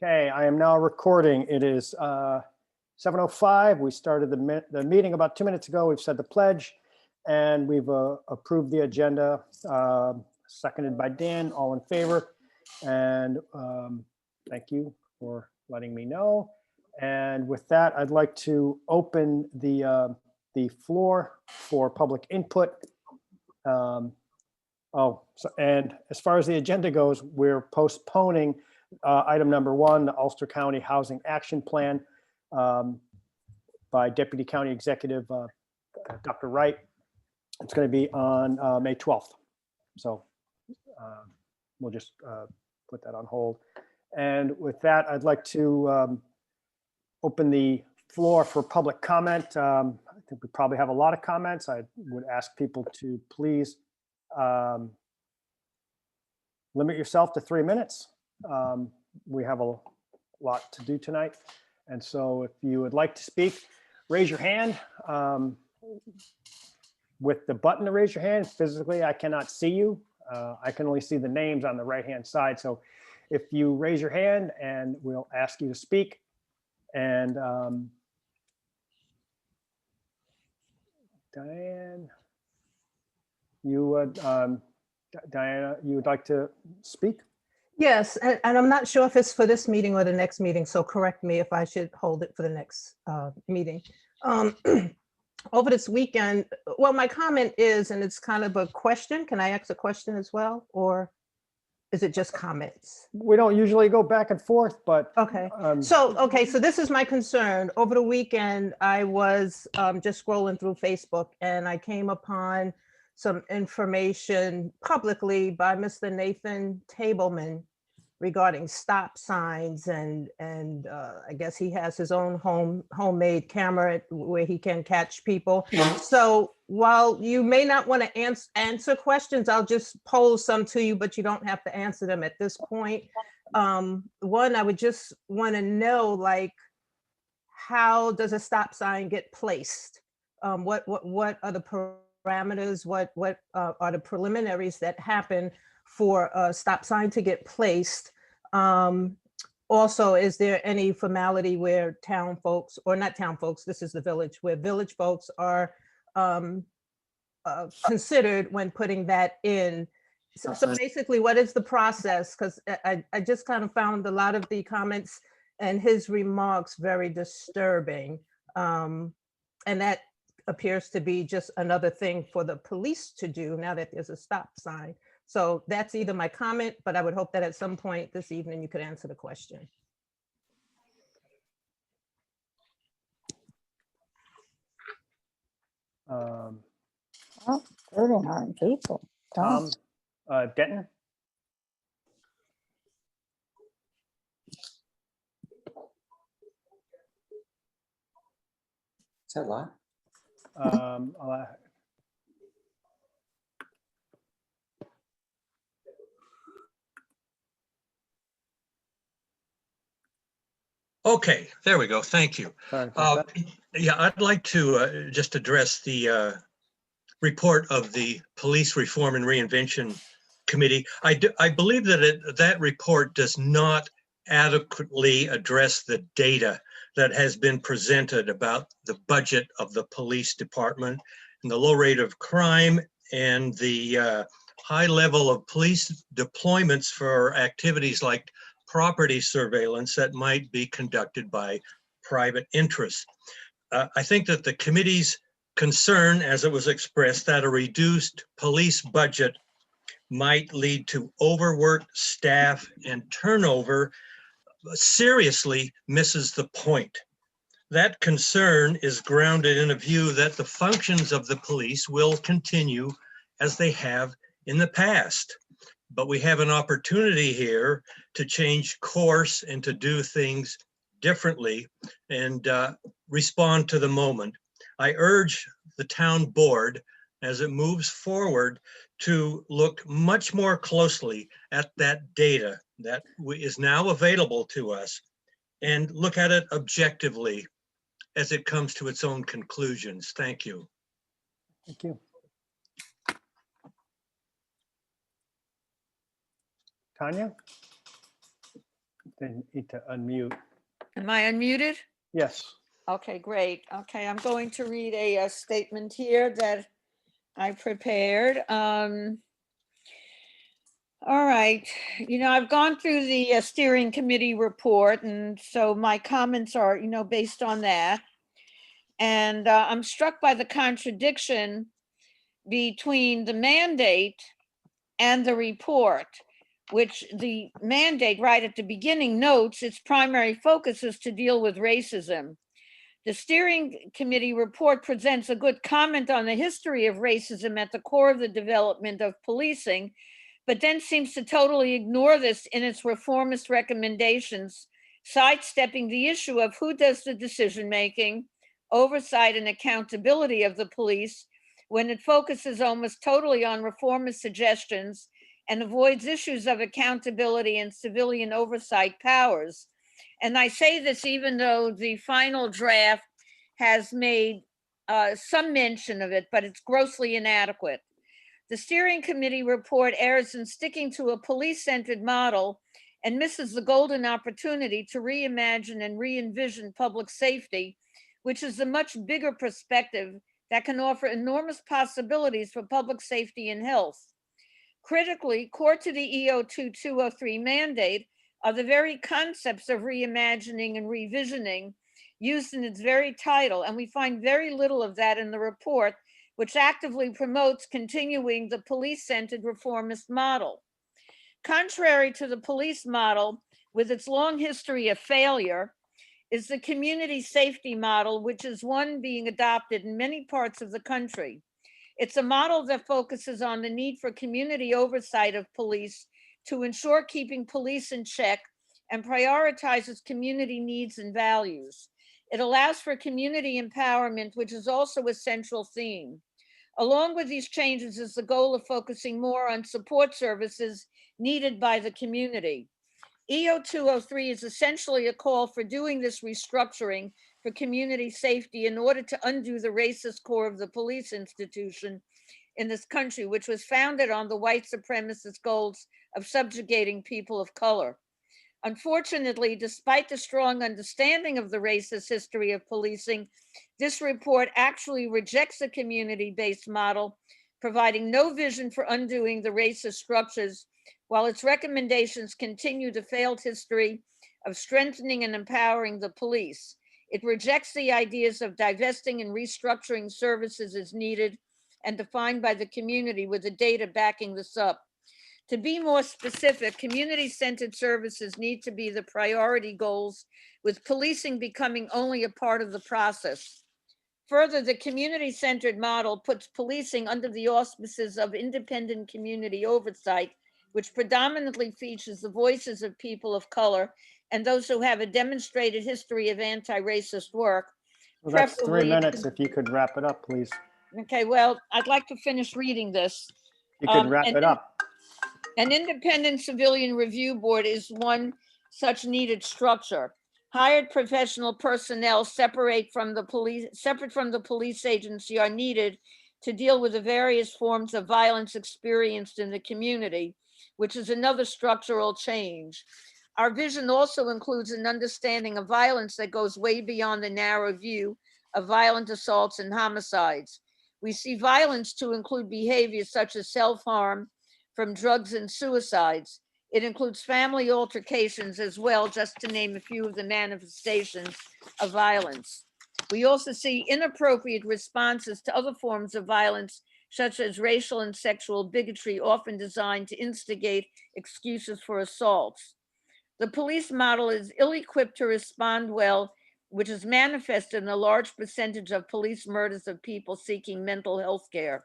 Okay, I am now recording. It is 7:05. We started the meeting about 2 minutes ago. We've said the pledge and we've approved the agenda, seconded by Dan, all in favor. And thank you for letting me know. And with that, I'd like to open the floor for public input. And as far as the agenda goes, we're postponing item number 1, the Ulster County Housing Action Plan by Deputy County Executive Dr. Wright. It's going to be on May 12th. So we'll just put that on hold. And with that, I'd like to open the floor for public comment. I think we probably have a lot of comments. I would ask people to please limit yourself to 3 minutes. We have a lot to do tonight. And so if you would like to speak, raise your hand. With the button to raise your hand, physically, I cannot see you. I can only see the names on the right-hand side. So if you raise your hand and we'll ask you to speak. And Diane, Diana, you would like to speak? Yes, and I'm not sure if it's for this meeting or the next meeting, so correct me if I should hold it for the next meeting. Over this weekend, well, my comment is, and it's kind of a question, can I ask a question as well, or is it just comments? We don't usually go back and forth, but Okay, so this is my concern. Over the weekend, I was just scrolling through Facebook and I came upon some information publicly by Mr. Nathan Tableman regarding stop signs, and I guess he has his own homemade camera where he can catch people. So while you may not want to answer questions, I'll just pose some to you, but you don't have to answer them at this point. One, I would just want to know, like, how does a stop sign get placed? What are the parameters? What are the preliminaries that happen for a stop sign to get placed? Also, is there any formality where town folks, or not town folks, this is the village, where village folks are considered when putting that in? So basically, what is the process? Because I just kind of found a lot of the comments and his remarks very disturbing. And that appears to be just another thing for the police to do now that there's a stop sign. So that's either my comment, but I would hope that at some point this evening you could answer the question. Well, 39 people. Tom, Denton? Is that live? Okay, there we go. Thank you. Yeah, I'd like to just address the report of the Police Reform and Reinvention Committee. I believe that that report does not adequately address the data that has been presented about the budget of the police department and the low rate of crime and the high level of police deployments for activities like property surveillance that might be conducted by private interests. I think that the committee's concern, as it was expressed, that a reduced police budget might lead to overworked staff and turnover seriously misses the point. That concern is grounded in a view that the functions of the police will continue as they have in the past. But we have an opportunity here to change course and to do things differently and respond to the moment. I urge the town board, as it moves forward, to look much more closely at that data that is now available to us and look at it objectively as it comes to its own conclusions. Thank you. Thank you. Tanya? They need to unmute. Am I unmuted? Yes. Okay, great. Okay, I'm going to read a statement here that I prepared. All right, I've gone through the steering committee report, and so my comments are, based on that. And I'm struck by the contradiction between the mandate and the report, which the mandate right at the beginning notes its primary focus is to deal with racism. The steering committee report presents a good comment on the history of racism at the core of the development of policing, but then seems to totally ignore this in its reformist recommendations, sidestepping the issue of who does the decision-making, oversight, and accountability of the police when it focuses almost totally on reformist suggestions and avoids issues of accountability and civilian oversight powers. And I say this even though the final draft has made some mention of it, but it's grossly inadequate. The steering committee report errs in sticking to a police-centered model and misses the golden opportunity to reimagine and re-envision public safety, which is a much bigger perspective that can offer enormous possibilities for public safety and health. Critically, core to the EO 2203 mandate are the very concepts of reimagining and revisioning used in its very title, and we find very little of that in the report, which actively promotes continuing the police-centered reformist model. Contrary to the police model, with its long history of failure, is the community safety model, which is one being adopted in many parts of the country. It's a model that focuses on the need for community oversight of police to ensure keeping police in check and prioritizes community needs and values. It allows for community empowerment, which is also a central theme. Along with these changes is the goal of focusing more on support services needed by the community. EO 203 is essentially a call for doing this restructuring for community safety in order to undo the racist core of the police institution in this country, which was founded on the white supremacist goals of subjugating people of color. Unfortunately, despite the strong understanding of the racist history of policing, this report actually rejects a community-based model, providing no vision for undoing the racist structures, while its recommendations continue the failed history of strengthening and empowering the police. It rejects the ideas of divesting and restructuring services as needed and defined by the community, with the data backing this up. To be more specific, community-centered services need to be the priority goals, with policing becoming only a part of the process. Further, the community-centered model puts policing under the auspices of independent community oversight, which predominantly features the voices of people of color and those who have a demonstrated history of anti-racist work. Well, that's 3 preferably- minutes. If you could wrap it up, please. Okay, well, I'd like to finish reading this. You could wrap and it up. An independent civilian review board is one such needed structure. Hired professional personnel separate from the police agency are needed to deal with the various forms of violence experienced in the community, which is another structural change. Our vision also includes an understanding of violence that goes way beyond the narrow view of violent assaults and homicides. We see violence to include behaviors such as self-harm, from drugs and suicides. It includes family altercations as well, just to name a few of the manifestations of violence. We also see inappropriate responses to other forms of violence, such as racial and sexual bigotry, often designed to instigate excuses for assaults. The police model is ill-equipped to respond well, which is manifested in a large percentage of police murders of people seeking mental health care.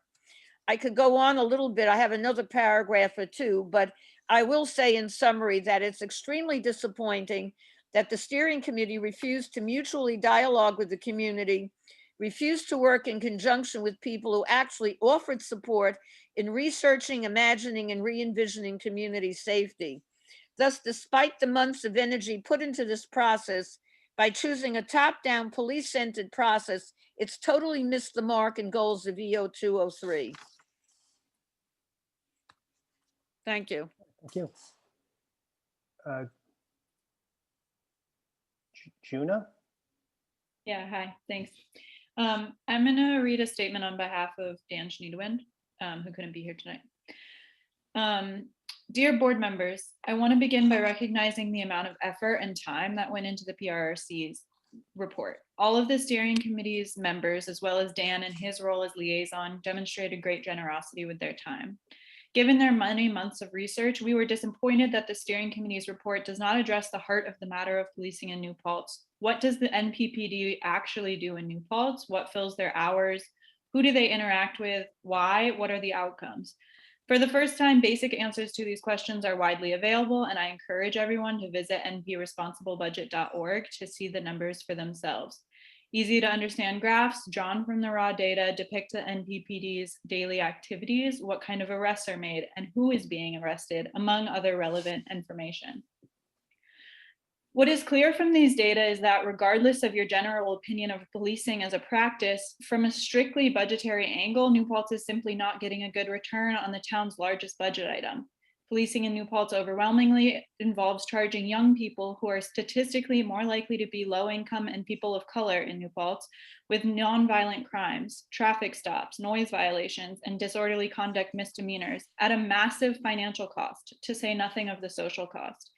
I could go on a little bit. I have another paragraph or two, but I will say in summary that it's extremely disappointing that the steering committee refused to mutually dialogue with the community, refused to work in conjunction with people who actually offered support in researching, imagining, and re-envisioning community safety. Thus, despite the months of energy put into this process, by choosing a top-down police-centered process, it's totally missed the mark and goals of EO 203. Thank you. Thank you. Juna. Yeah, hi, thanks. I'm gonna read a statement on behalf of Dan Schneedewind, who couldn't be here tonight. Dear board members, I want to begin by recognizing the amount of effort and time that went into the PRRC's report. All of the steering committee's members, as well as Dan in his role as liaison, demonstrated great generosity with their time. Given their many months of research, we were disappointed that the steering committee's report does not address the heart of the matter of policing in New Paltz. What does the NPPD actually do in New Paltz? What fills their hours? Who do they interact with? Why? What are the outcomes? For the first time, basic answers to these questions are widely available, and I encourage everyone to visit npresponsibledbudget.org to see the numbers for themselves. Easy to understand graphs drawn from the raw data depict the NPPD's daily activities, what kind of arrests are made, and who is being arrested, among other relevant information. What is clear from these data is that regardless of your general opinion of policing as a practice, from a strictly budgetary angle, New Paltz is simply not getting a good return on the town's largest budget item. Policing in New Paltz overwhelmingly involves charging young people who are statistically more likely to be low income and people of color in New Paltz with nonviolent crimes, traffic stops, noise violations, and disorderly conduct misdemeanors at a massive financial cost, to say nothing of the social cost.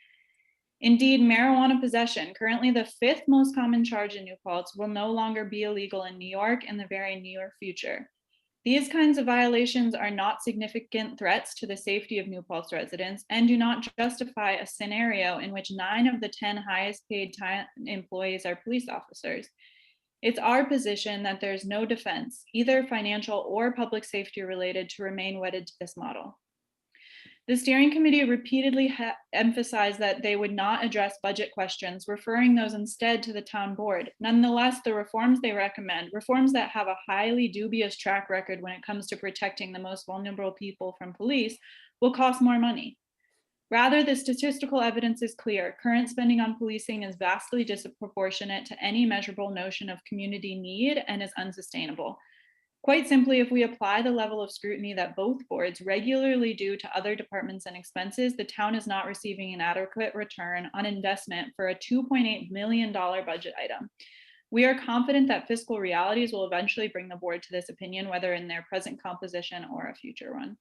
Indeed, marijuana possession, currently the 5th most common charge in New Paltz, will no longer be illegal in New York in the very near future. These kinds of violations are not significant threats to the safety of New Paltz residents and do not justify a scenario in which 9 of the 10 highest paid employees are police officers. It's our position that there's no defense, either financial or public safety related, to remain wedded to this model. The steering committee repeatedly emphasized that they would not address budget questions, referring those instead to the town board. Nonetheless, the reforms they recommend, reforms that have a highly dubious track record when it comes to protecting the most vulnerable people from police, will cost more money. Rather, the statistical evidence is clear. Current spending on policing is vastly disproportionate to any measurable notion of community need and is unsustainable. Quite simply, if we apply the level of scrutiny that both boards regularly do to other departments and expenses, the town is not receiving an adequate return on investment for a $2.8 million budget item. We are confident that fiscal realities will eventually bring the board to this opinion, whether in their present composition or a future one.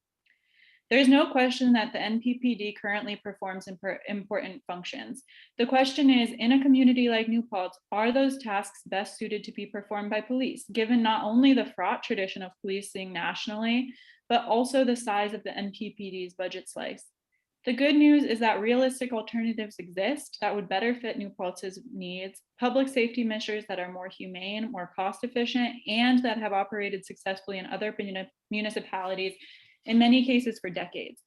There is no question that the NPPD currently performs important functions. The question is, in a community like New Paltz, are those tasks best suited to be performed by police, given not only the fraught tradition of policing nationally, but also the size of the NPPD's budget slice? The good news is that realistic alternatives exist that would better fit New Paltz's needs, public safety measures that are more humane, more cost efficient, and that have operated successfully in other municipalities, in many cases for decades.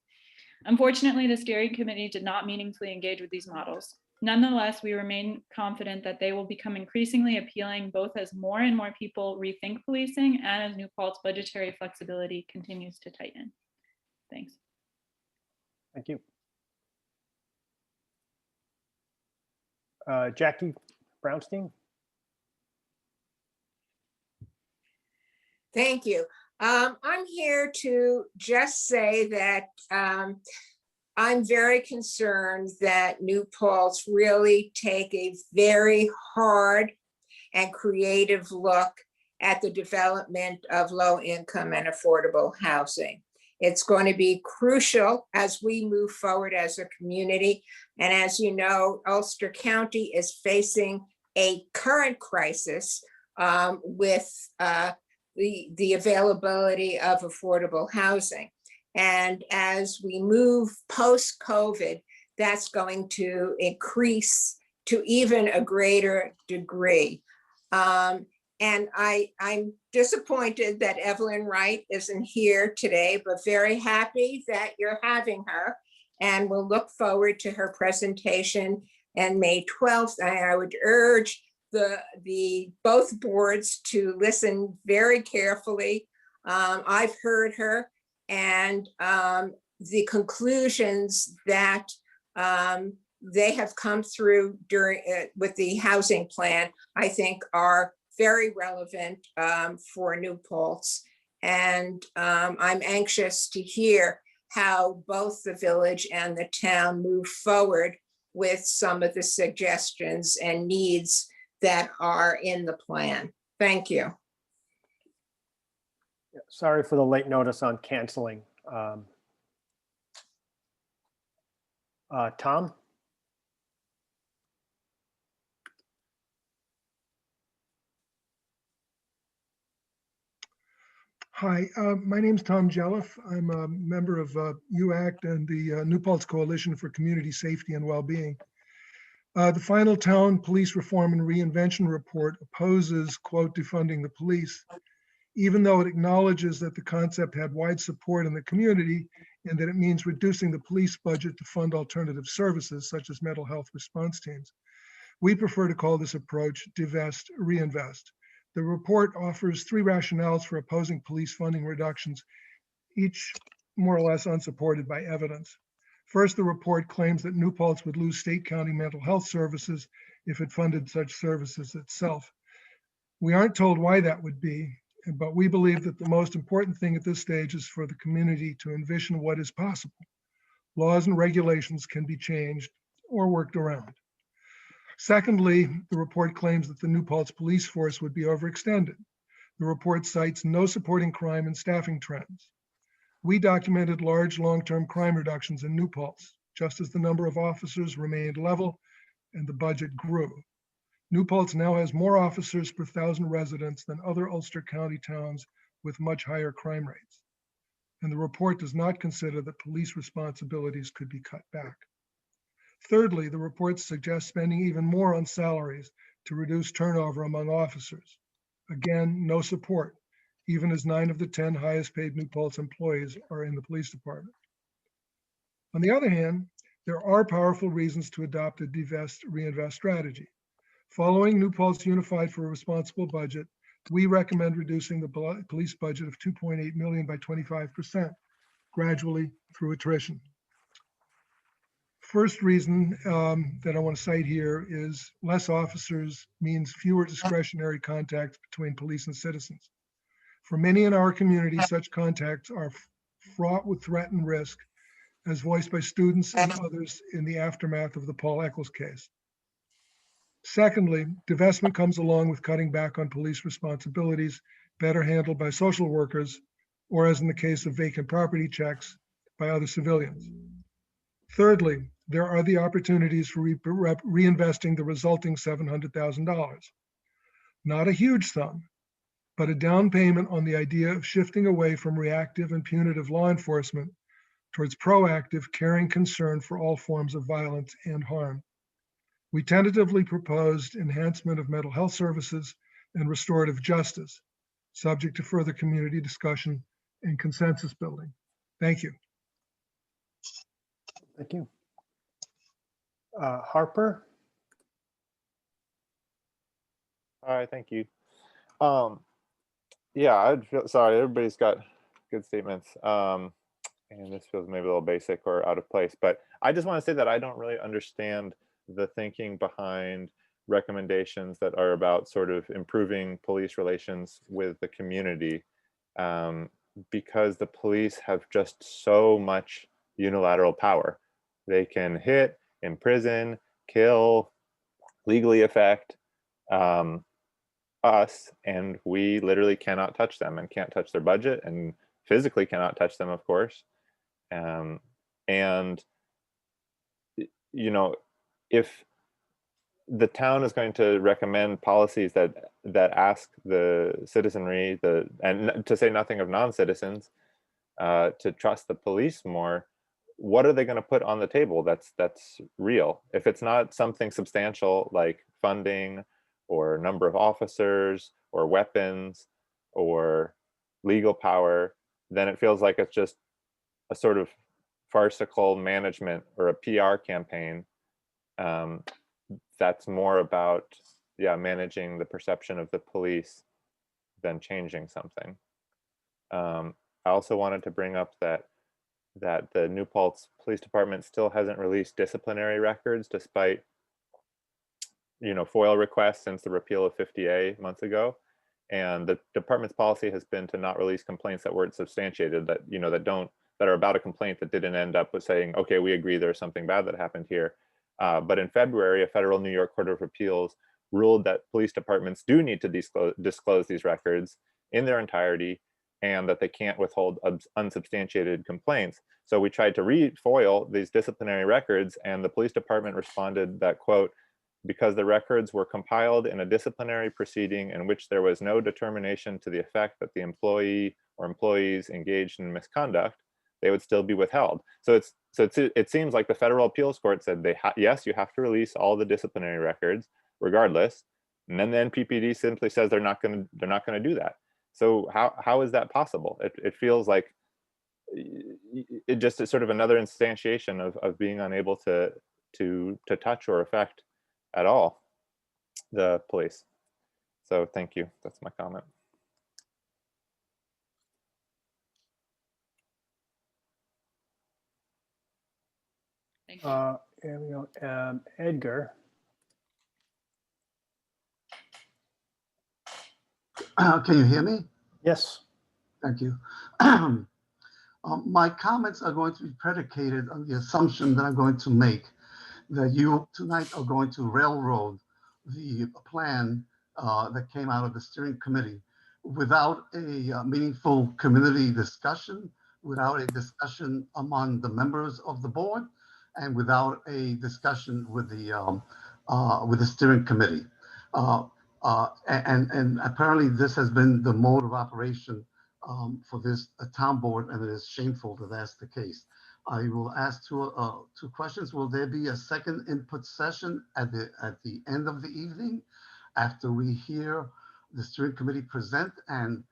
Unfortunately, the steering committee did not meaningfully engage with these models. Nonetheless, we remain confident that they will become increasingly appealing, both as more and more people rethink policing and as New Paltz budgetary flexibility continues to tighten. Thanks. Thank you. Jackie Brownstein. Thank you. I'm here to just say that I'm very concerned that New Paltz really take a very hard and creative look at the development of low income and affordable housing. It's going to be crucial as we move forward as a community. And as you know, Ulster County is facing a current crisis with the availability of affordable housing. And as we move post-COVID, that's going to increase to even a greater degree. And I'm disappointed that Evelyn Wright isn't here today, but very happy that you're having her. And we'll look forward to her presentation on May 12th. I would urge both boards to listen very carefully. I've heard her, and the conclusions that they have come through during with the housing plan, I think are very relevant for New Paltz. And I'm anxious to hear how both the village and the town move forward with some of the suggestions and needs that are in the plan. Thank you. Sorry for the late notice on canceling. Tom? Hi, my name's Tom Jelliff. I'm a member of UACT and the New Paltz Coalition for Community Safety and Wellbeing. The final town police reform and reinvention report opposes, quote, defunding the police, even though it acknowledges that the concept had wide support in the community and that it means reducing the police budget to fund alternative services such as mental health response teams. We prefer to call this approach divest, reinvest. The report offers three rationales for opposing police funding reductions, each more or less unsupported by evidence. First, the report claims that New Paltz would lose state county mental health services if it funded such services itself. We aren't told why that would be, but we believe that the most important thing at this stage is for the community to envision what is possible. Laws and regulations can be changed or worked around. Secondly, the report claims that the New Paltz police force would be overextended. The report cites no supporting crime and staffing trends. We documented large long-term crime reductions in New Paltz, just as the number of officers remained level and the budget grew. New Paltz now has more officers per 1,000 residents than other Ulster County towns with much higher crime rates. And the report does not consider that police responsibilities could be cut back. Thirdly, the report suggests spending even more on salaries to reduce turnover among officers. Again, no support, even as 9 of the 10 highest paid New Paltz employees are in the police department. On the other hand, there are powerful reasons to adopt a divest, reinvest strategy. Following New Paltz Unified for a Responsible Budget, we recommend reducing the police budget of $2.8 million by 25%, gradually through attrition. First reason that I want to cite here is less officers means fewer discretionary contacts between police and citizens. For many in our community, such contacts are fraught with threat and risk, as voiced by students and others in the aftermath of the Paul Eccles case. Secondly, divestment comes along with cutting back on police responsibilities better handled by social workers, or as in the case of vacant property checks, by other civilians. Thirdly, there are the opportunities for reinvesting the resulting $700,000. Not a huge sum, but a down payment on the idea of shifting away from reactive and punitive law enforcement towards proactive, caring concern for all forms of violence and harm. We tentatively proposed enhancement of mental health services and restorative justice, subject to further community discussion and consensus building. Thank you. Thank you. Harper? All right, thank you. Yeah, I'd feel sorry, everybody's got good statements. And this feels maybe a little basic or out of place, but I just want to say that I don't really understand the thinking behind recommendations that are about sort of improving police relations with the community, because the police have just so much unilateral power. They can hit, imprison, kill, legally affect us, and we literally cannot touch them and can't touch their budget and physically cannot touch them, of course. And, you know, if the town is going to recommend policies that ask the citizenry, and to say nothing of non-citizens, to trust the police more, what are they going to put on the table that's real? If it's not something substantial like funding or number of officers or weapons or legal power, then it feels like it's just a sort of farcical management or a PR campaign that's more about managing the perception of the police than changing something. I also wanted to bring up that the New Paltz Police Department still hasn't released disciplinary records despite FOIL requests since the repeal of 50A months ago. And the department's policy has been to not release complaints that weren't substantiated, that are about a complaint that didn't end up with saying, okay, we agree there's something bad that happened here. But in February, a federal New York Court of Appeals ruled that police departments do need to disclose these records in their entirety, and that they can't withhold unsubstantiated complaints. So we tried to refoil these disciplinary records, and the police department responded that, quote, because the records were compiled in a disciplinary proceeding in which there was no determination to the effect that the employee or employees engaged in misconduct, they would still be withheld. So it seems like the federal appeals court said yes, you have to release all the disciplinary records regardless, and then the NPPD simply says they're not going to do that. So how is that possible? It feels like it just is sort of another instantiation of being unable to touch or affect at all the police. So thank you. That's my comment. Thank you. Here we go. Edgar. Can you hear me? Yes. Thank you. My comments are going to be predicated on the assumption that I'm going to make that you tonight are going to railroad the plan that came out of the steering committee without a meaningful community discussion, without a discussion among the members of the board, and without a discussion with the steering committee. And apparently this has been the mode of operation for this town board, and it is shameful that that's the case. I will ask two questions. Will there be a second input session at the end of the evening after we hear the steering committee present, and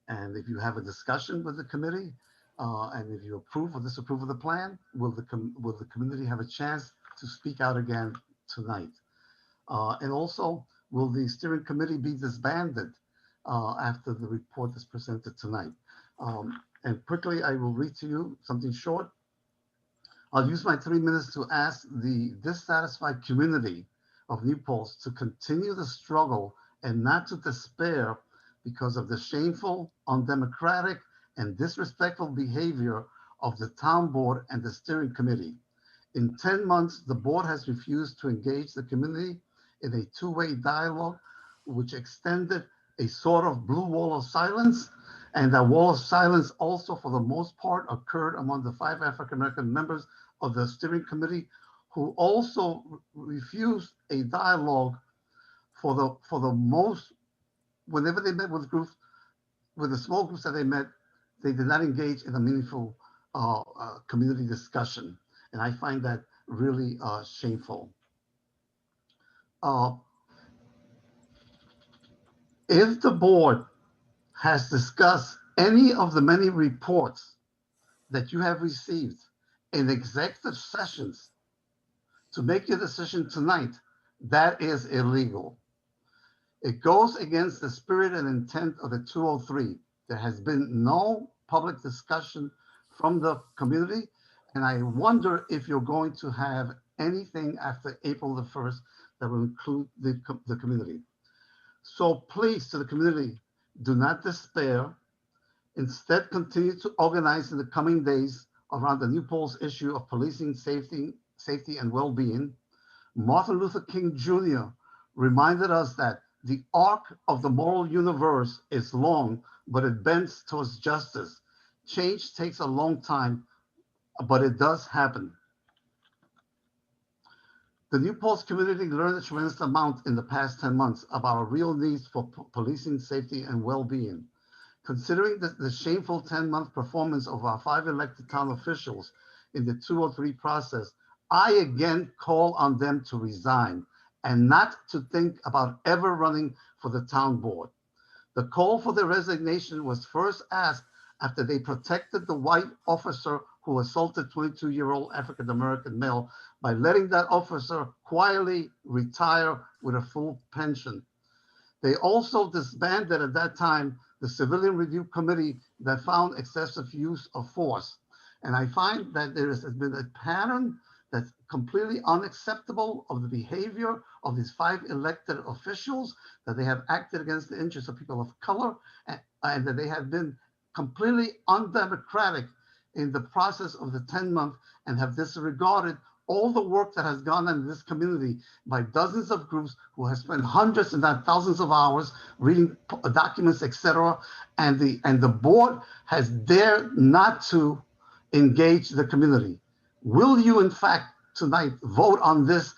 if you have a discussion with the committee, and if you approve or disapprove of the plan, will the community have a chance to speak out again tonight? And also, will the steering committee be disbanded after the report is presented tonight? And quickly, I will read to you something short. I'll use my 3 minutes to ask the dissatisfied community of New Paltz to continue the struggle and not to despair because of the shameful, undemocratic, and disrespectful behavior of the town board and the steering committee. In 10 months, the board has refused to engage the community in a two-way dialogue, which extended a sort of blue wall of silence. And that wall of silence also, for the most part, occurred among the 5 African-American members of the steering committee, who also refused a dialogue for the most, whenever they met with groups, with the small groups that they met, they did not engage in a meaningful community discussion. And I find that really shameful. If the board has discussed any of the many reports that you have received in executive sessions to make your decision tonight, that is illegal. It goes against the spirit and intent of the 203. There has been no public discussion from the community, and I wonder if you're going to have anything after April the 1st that will include the community. So please, to the community, do not despair. Instead, continue to organize in the coming days around the New Paltz issue of policing safety and well-being. Martin Luther King Jr. reminded us that the arc of the moral universe is long, but it bends towards justice. Change takes a long time, but it does happen. The New Paltz community learned a tremendous amount in the past 10 months about our real needs for policing safety and well-being. Considering the shameful 10-month performance of our 5 elected town officials in the 203 process, I again call on them to resign and not to think about ever running for the town board. The call for their resignation was first asked after they protected the white officer who assaulted 22-year-old African-American male by letting that officer quietly retire with a full pension. They also disbanded at that time the Civilian Review Committee that found excessive use of force. And I find that there has been a pattern that's completely unacceptable of the behavior of these 5 elected officials, that they have acted against the interests of people of color, and that they have been completely undemocratic in the process of the 10-month and have disregarded all the work that has gone on in this community by dozens of groups who have spent hundreds and not thousands of hours reading documents, etc. And the board has dared not to engage the community. Will you, in fact, tonight vote on this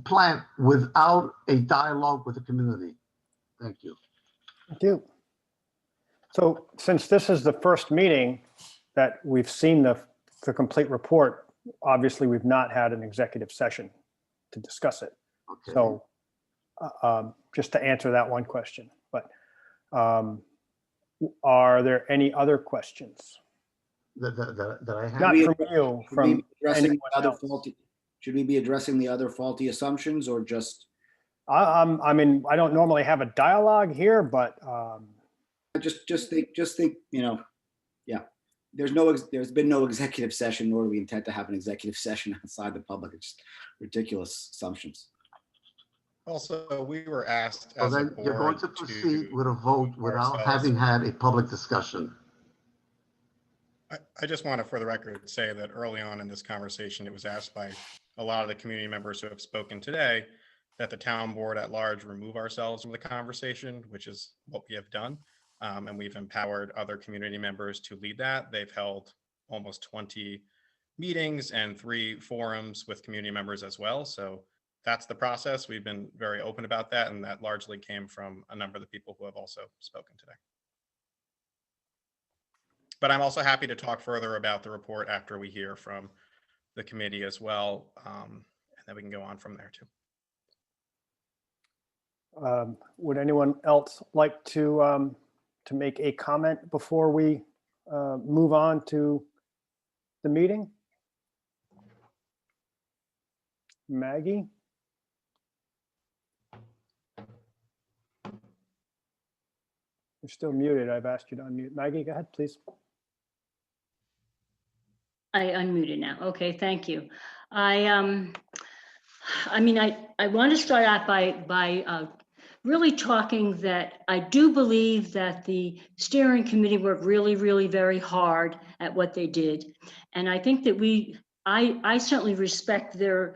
plan without a dialogue with the community? Thank you. Thank you. So since this is the first meeting that we've seen the complete report, obviously we've not had an executive session to discuss it. Okay. So just to answer that one question, but are there any other questions? That I have. Not from you, from addressing anyone other else. faulty, should we be addressing the other faulty assumptions or just? I mean, I don't normally have a dialogue here, but Just think, you know, yeah, there's been no executive session, nor do we intend to have an executive session outside the public. It's just ridiculous assumptions. Also, we were asked So as a then you're going board to proceed to, with a vote without having had a public discussion. I just want to, for the record, say that early on in this conversation, it was asked by a lot of the community members who have spoken today that the town board at large remove ourselves from the conversation, which is what we have done. And we've empowered other community members to lead that. They've held almost 20 meetings and 3 forums with community members as well. So that's the process. We've been very open about that, and that largely came from a number of the people who have also spoken today. But I'm also happy to talk further about the report after we hear from the committee as well, and then we can go on from there too. would anyone else like to make a comment before we move on to the meeting? Maggie? You're still muted. I've asked you to unmute. Maggie, go ahead, please. I unmuted now. Okay, thank you. I mean, I want to start out by really talking that I do believe that the steering committee worked really very hard at what they did. And I think that I certainly respect the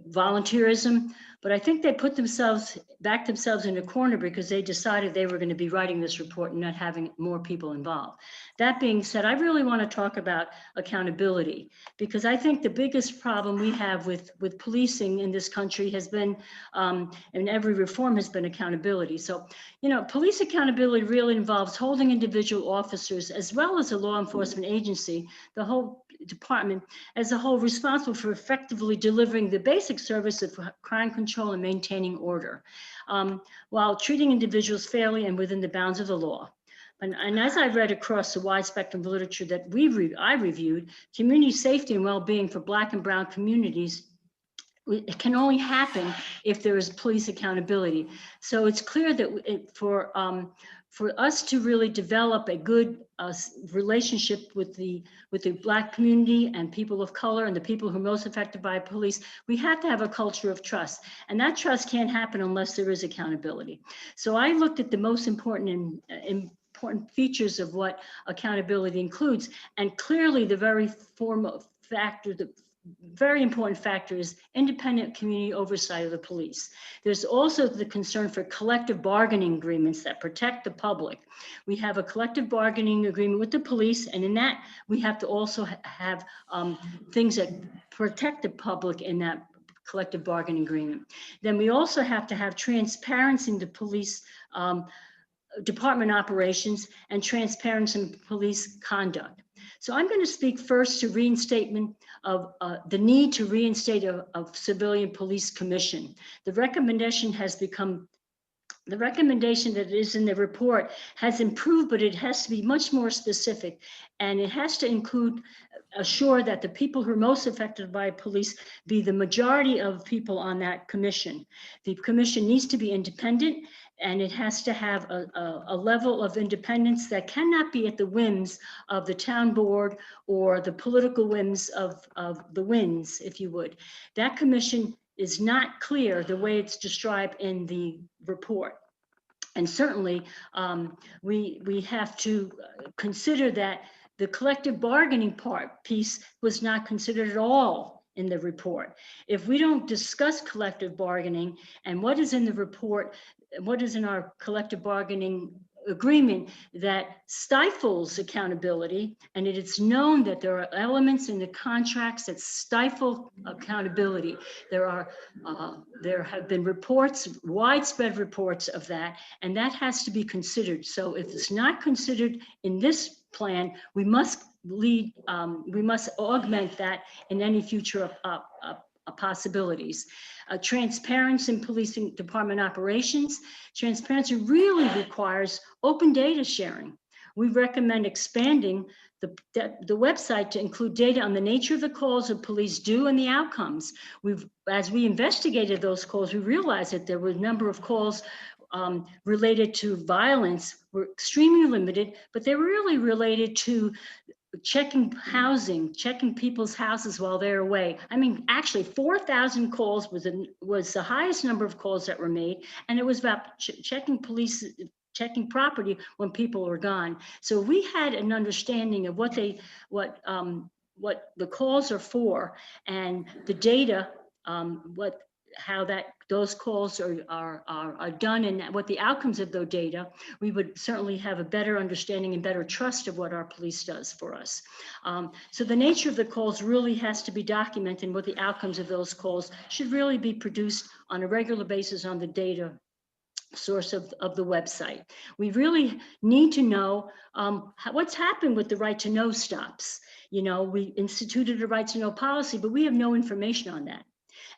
volunteerism, but I think they backed themselves in a corner because they decided they were going to be writing this report and not having more people involved. That being said, I really want to talk about accountability, because I think the biggest problem we have with policing in this country has been, and every reform has been, accountability. So, you know, police accountability really involves holding individual officers as well as a law enforcement agency, the whole department as a whole, responsible for effectively delivering the basic service of crime control and maintaining order, while treating individuals fairly and within the bounds of the law. And as I read across the wide spectrum of literature that I reviewed, community safety and well-being for Black and Brown communities, it can only happen if there is police accountability. So it's clear that for us to really develop a good relationship with the Black community and people of color and the people who are most affected by police, we have to have a culture of trust. And that trust can't happen unless there is accountability. So I looked at the most important features of what accountability includes. And clearly the very very important factor is independent community oversight of the police. There's also the concern for collective bargaining agreements that protect the public. We have a collective bargaining agreement with the police, and in that we have to also have things that protect the public in that collective bargaining agreement. Then we also have to have transparency in the police department operations and transparency in police conduct. So I'm going to speak first to reinstatement of the need to reinstate a civilian police commission. The recommendation that is in the report has improved, but it has to be much more specific, and it has to assure that the people who are most affected by police be the majority of people on that commission. The commission needs to be independent, and it has to have a level of independence that cannot be at the whims of the town board or the political whims of the winds, if you would. That commission is not clear the way it's described in the report. And certainly we have to consider that the collective bargaining piece was not considered at all in the report. If we don't discuss collective bargaining and what is in the report, what is in our collective bargaining agreement that stifles accountability, and it is known that there are elements in the contracts that stifle accountability. There have been reports, widespread reports of that, and that has to be considered. So if it's not considered in this plan, we must augment that in any future possibilities. Transparency in policing department operations. Transparency really requires open data sharing. We recommend expanding the website to include data on the nature of the calls that police do and the outcomes. As we investigated those calls, we realized that there were a number of calls related to violence were extremely limited, but they were really related to checking housing, checking people's houses while they're away. I mean, actually 4,000 calls was the highest number of calls that were made. And it was about checking property when people were gone. So we had an understanding of what the calls are for and the data, how those calls are done and what the outcomes of those data, we would certainly have a better understanding and better trust of what our police does for us. So the nature of the calls really has to be documented, and what the outcomes of those calls should really be produced on a regular basis on the data source of the website. We really need to know what's happened with the right to know stops. You know, we instituted a right to know policy, but we have no information on that.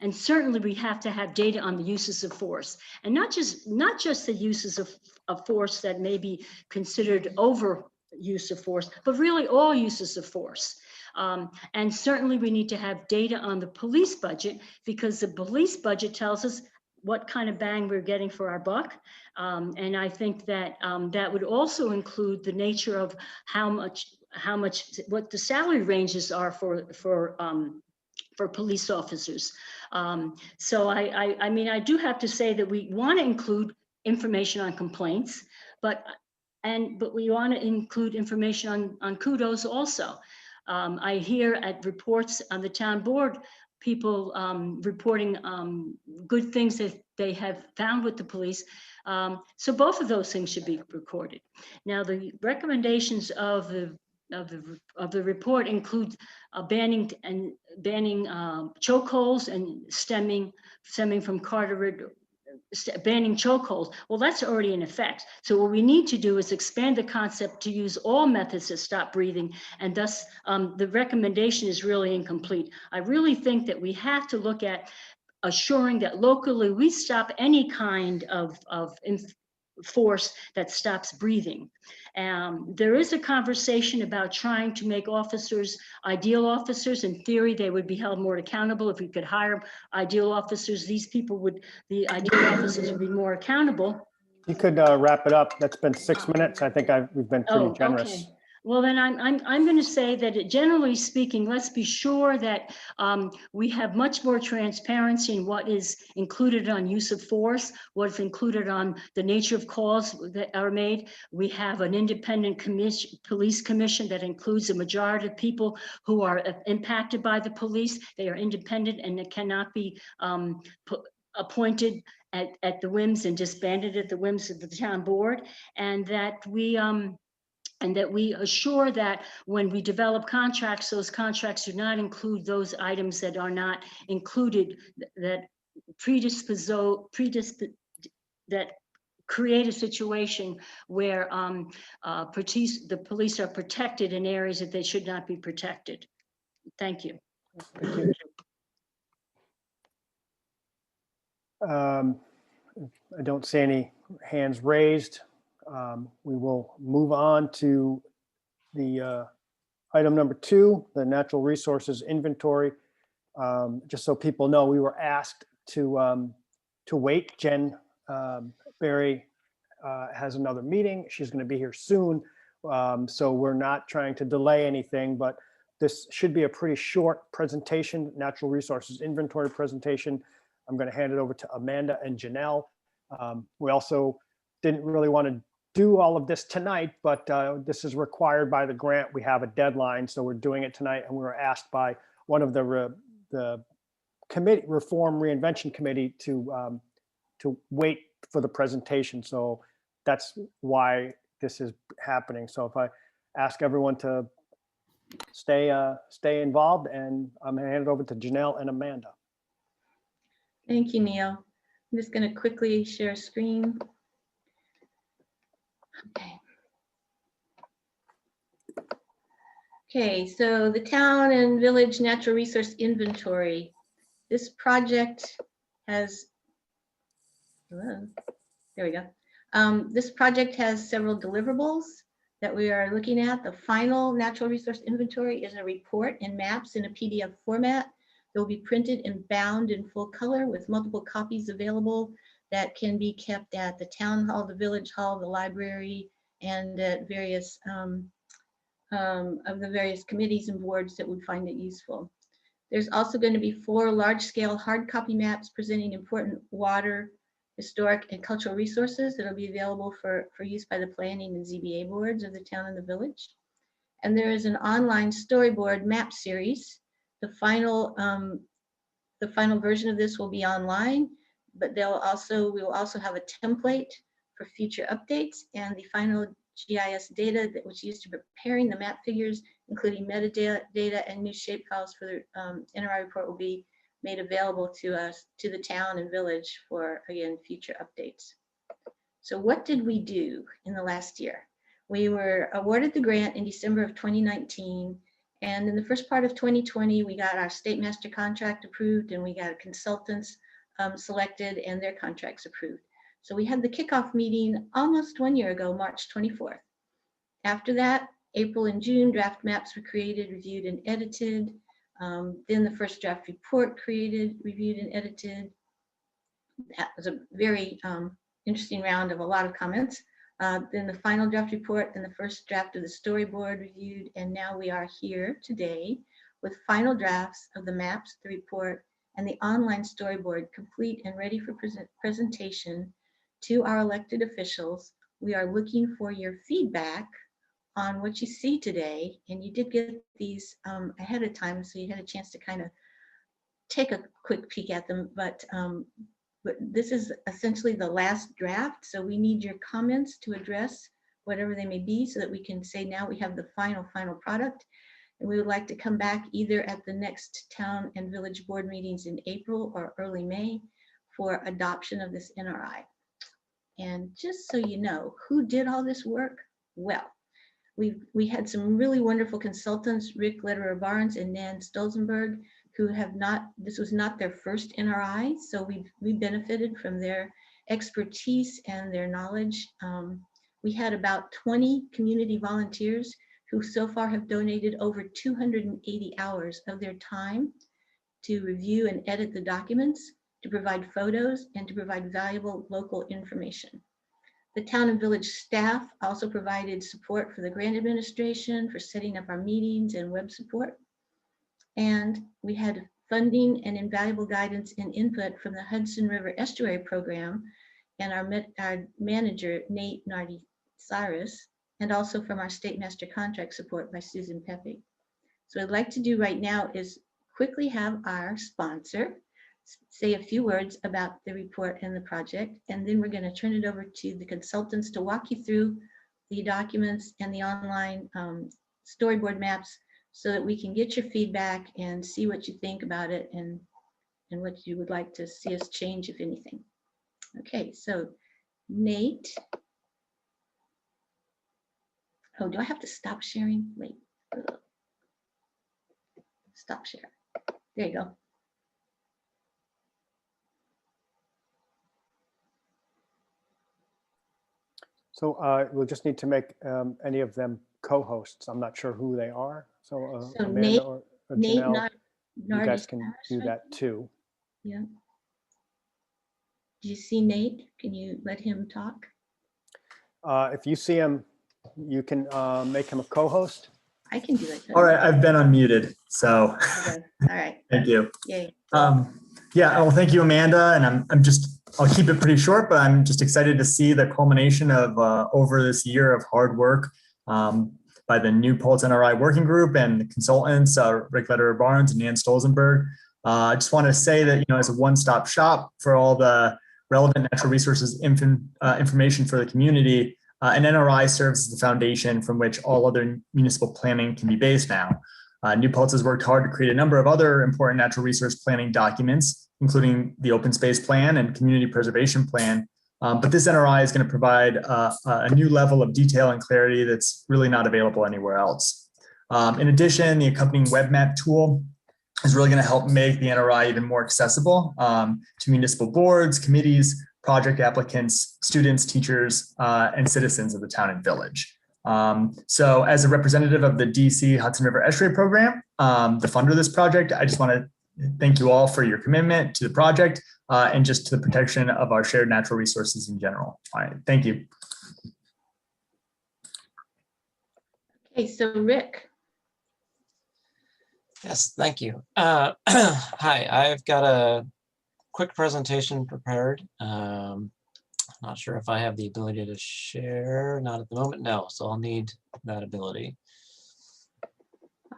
And certainly we have to have data on the uses of force, and not just the uses of force that may be considered over use of force, but really all uses of force. And certainly we need to have data on the police budget, because the police budget tells us what kind of bang we're getting for our buck. And I think that that would also include the nature of what the salary ranges are for police officers. So I mean, I do have to say that we want to include information on complaints, but we want to include information on kudos also. I hear at reports on the town board, people reporting good things that they have found with the police. So both of those things should be recorded. Now, the recommendations of the report include banning chokeholds and stemming from Carteret, banning chokeholds. Well, that's already in effect. So what we need to do is expand the concept to use all methods to stop breathing, and thus the recommendation is really incomplete. I really think that we have to look at assuring that locally we stop any kind of force that stops breathing. There is a conversation about trying to make officers ideal officers. In theory, they would be held more accountable if we could hire ideal officers. The ideal officers would be more accountable. You could wrap it up. That's been 6 minutes. I think we've been pretty generous. Okay. Well, then I'm going to say that generally speaking, let's be sure that we have much more transparency in what is included on use of force, what is included on the nature of calls that are made. We have an independent police commission that includes a majority of people who are impacted by the police. They are independent and it cannot be appointed at the whims and disbanded at the whims of the town board, and that we assure that when we develop contracts, those contracts do not include those items that are not included, that that create a situation where the police are protected in areas that they should not be protected. Thank you. Thank you. I don't see any hands raised. We will move on to the item number 2, the natural resources inventory. Just so people know, we were asked to wait. Jen Berry has another meeting. She's going to be here soon. So we're not trying to delay anything, but this should be a pretty short presentation, natural resources inventory presentation. I'm going to hand it over to Amanda and Janelle. We also didn't really want to do all of this tonight, but this is required by the grant. We have a deadline, so we're doing it tonight. And we were asked by one of the the committee, Reform Reinvention Committee to wait for the presentation. So that's why this is happening. So if I ask everyone to stay involved, and I'm gonna hand it over to Janelle and Amanda. Thank you, Neil. I'm just going to quickly share screen. Okay. Okay, so the town and village natural resource inventory. This project has, hello, there we go. This project has several deliverables that we are looking at. The final natural resource inventory is a report and maps in a PDF format. They'll be printed and bound in full color with multiple copies available that can be kept at the town hall, the village hall, the library, and at various of the various committees and boards that would find it useful. There's also going to be 4 large-scale hard copy maps presenting important water, historic, and cultural resources that'll be available for use by the planning and ZBA boards of the town and the village. And there is an online storyboard map series. The final version of this will be online, but we will also have a template for future updates, and the final GIS data that was used to preparing the map figures, including metadata and new shape files for the NRI report, will be made available to us, to the town and village for, again, future updates. So what did we do in the last year? We were awarded the grant in December of 2019. And in the first part of 2020, we got our state master contract approved, and we got consultants selected and their contracts approved. So we had the kickoff meeting almost 1 year ago, March 24th. After that, April and June, draft maps were created, reviewed, and edited. Then the first draft report created, reviewed, and edited. That was a very interesting round of a lot of comments. Then the final draft report and the first draft of the storyboard reviewed, and now we are here today with final drafts of the maps, the report, and the online storyboard complete and ready for presentation to our elected officials. We are looking for your feedback on what you see today, and you did get these ahead of time, so you had a chance to kind of take a quick peek at them, but this is essentially the last draft, so we need your comments to address whatever they may be so that we can say now we have the final product. And we would like to come back either at the next town and village board meetings in April or early May for adoption of this NRI. And just so you know, who did all this work? Well, we had some really wonderful consultants, Rick Lederer Barnes and Nan Stolzenberg, who have not, this was not their first NRI, so we benefited from their expertise and their knowledge. We had about 20 community volunteers who so far have donated over 280 hours of their time to review and edit the documents, to provide photos, and to provide valuable local information. The town and village staff also provided support for the grant administration, for setting up our meetings and web support. And we had funding and invaluable guidance and input from the Hudson River Estuary Program and our manager, Nate Nardi Cyrus, and also from our state master contract support by Susan Pepe. So what I'd like to do right now is quickly have our sponsor say a few words about the report and the project, and then we're going to turn it over to the consultants to walk you through the documents and the online storyboard maps so that we can get your feedback and see what you think about it and what you would like to see us change, if anything. Okay, so Nate. Oh, do I have to stop sharing? Wait. Stop share. There you go. So we'll just need to make any of them co-hosts. I'm not sure who they are. So, So Amanda Nate, or Nate Janelle, you guys Nardi can Cyrus, do right? that too. Yeah. Do you see Nate? Can you let him talk? If you see him, you can make him a co-host. I can do it. All right, I've been unmuted, so Okay. All right. thank you. Yay. Yeah, well, thank you, Amanda, and I'll keep it pretty short, but I'm just excited to see the culmination of over this year of hard work by the New Paltz NRI Working Group and the consultants, Rick Lederer Barnes and Nan Stolzenberg. I just want to say that, as a one-stop shop for all the relevant natural resources information for the community, an NRI serves as the foundation from which all other municipal planning can be based now. New Paltz has worked hard to create a number of other important natural resource planning documents, including the open space plan and community preservation plan. But this NRI is going to provide a new level of detail and clarity that's really not available anywhere else. In addition, the accompanying web map tool is really going to help make the NRI even more accessible to municipal boards, committees, project applicants, students, teachers, and citizens of the town and village. So as a representative of the DC Hudson River Estuary Program, the funder of this project, I just want to thank you all for your commitment to the project and just to the protection of our shared natural resources in general. All right, thank you. Okay, so Rick. Yes, thank you. Hi, I've got a quick presentation prepared. Not sure if I have the ability to share. Not at the moment, no. So I'll need that ability.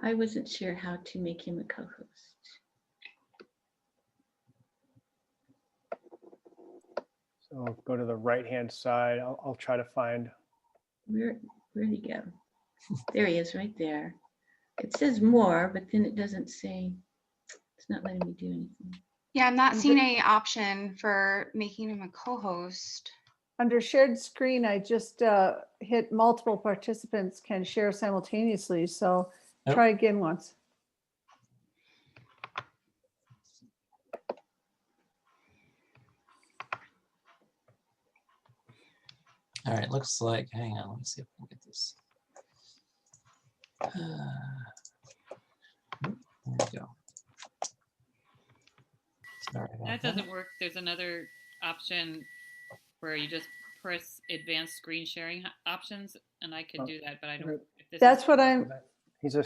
I wasn't sure how to make him a co-host. So go to the right-hand side. I'll try to find. Where'd he go? There he is, right there. It says more, but then it doesn't say. It's not letting me do anything. Yeah, I'm not seeing any option for making him a co-host. Under shared screen, I just hit multiple participants can share simultaneously. So try again once. All right, looks like, hang on, let me see if I can get this. There we go. Sorry about That doesn't work. There's another option where you just press advanced screen sharing options, and I could do that, but I don't. If this That's is- what I'm. He's a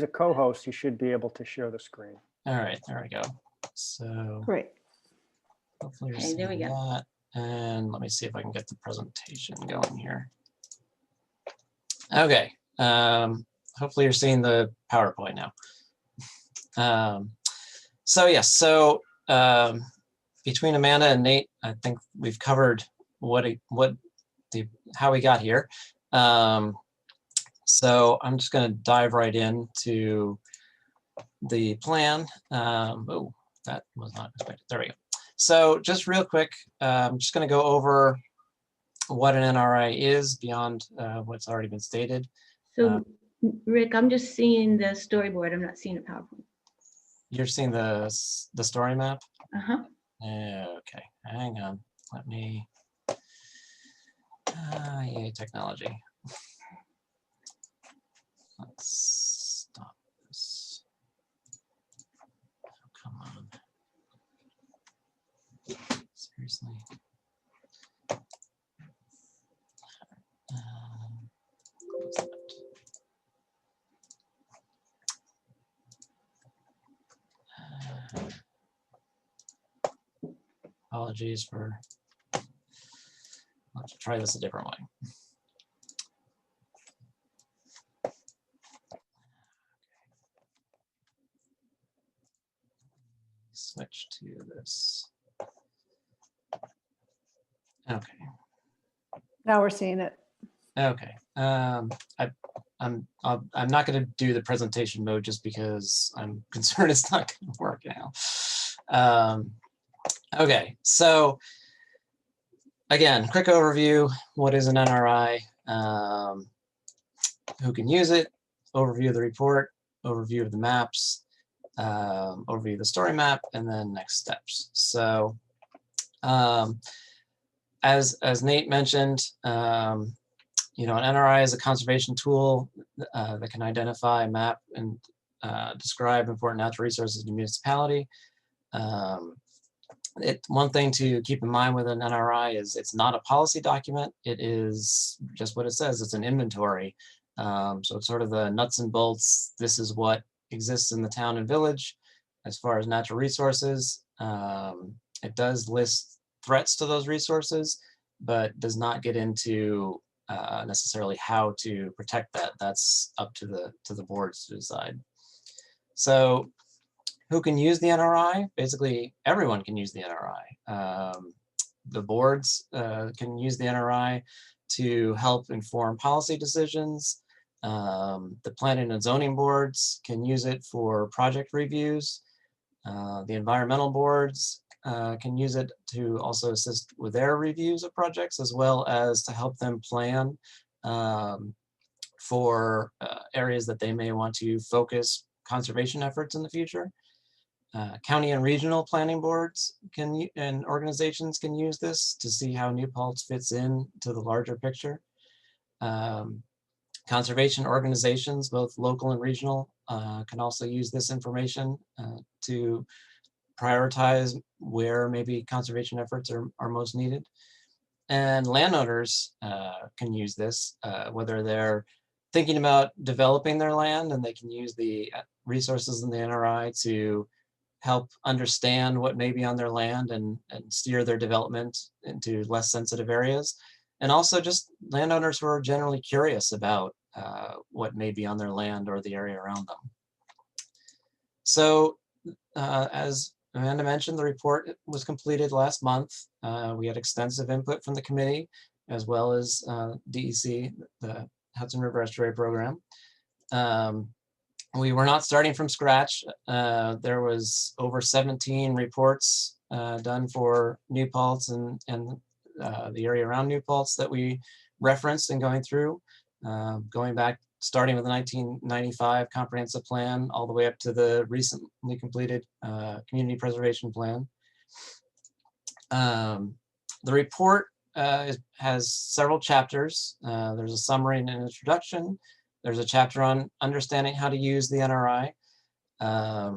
co-host. He should be able to share the screen. All right, there we go. So Great. hopefully you're Okay, there we seeing go. that. And let me see if I can get the presentation going here. Okay. Hopefully you're seeing the PowerPoint now. So yes, so between Amanda and Nate, I think we've covered how we got here. So I'm just going to dive right into the plan. Oh, that was not expected. There we go. So just real quick, I'm just going to go over what an NRI is beyond what's already been stated. So Rick, I'm just seeing the storyboard. I'm not seeing a PowerPoint. You're seeing the story map? Uh-huh. Okay, hang on. Let me, yay, technology. Let's stop this. Oh, come on. Seriously. Close that. Apologies for, let's try this a different way. Switch to this. Okay. Now we're seeing it. Okay. I'm not going to do the presentation mode just because I'm concerned it's not going to work now. Okay, so again, quick overview. What is an NRI? Who can use it? Overview of the report, overview of the maps, overview of the story map, and then next steps. So as Nate mentioned, an NRI is a conservation tool that can identify, map, and describe important natural resources in the municipality. One thing to keep in mind with an NRI is it's not a policy document. It is just what it says. It's an inventory. So it's sort of the nuts and bolts. This is what exists in the town and village as far as natural resources. It does list threats to those resources, but does not get into necessarily how to protect that. That's up to the boards to decide. So Who can use the NRI? Basically, everyone can use the NRI. The boards can use the NRI to help inform policy decisions. The planning and zoning boards can use it for project reviews. The environmental boards can use it to also assist with their reviews of projects, as well as to help them plan for areas that they may want to focus conservation efforts in the future. County and regional planning boards and organizations can use this to see how New Paltz fits in to the larger picture. Conservation organizations, both local and regional, can also use this information to prioritize where maybe conservation efforts are most needed. And landowners can use this, whether they're thinking about developing their land, and they can use the resources in the NRI to help understand what may be on their land and steer their development into less sensitive areas. And also just landowners who are generally curious about what may be on their land or the area around them. So as Amanda mentioned, the report was completed last month. We had extensive input from the committee, as well as DEC, the Hudson River Estuary Program. We were not starting from scratch. There was over 17 reports done for New Paltz and the area around New Paltz that we referenced in going through, going back, starting with the 1995 comprehensive plan, all the way up to the recently completed community preservation plan. The report has several chapters. There's a summary and an introduction. There's a chapter on understanding how to use the NRI, a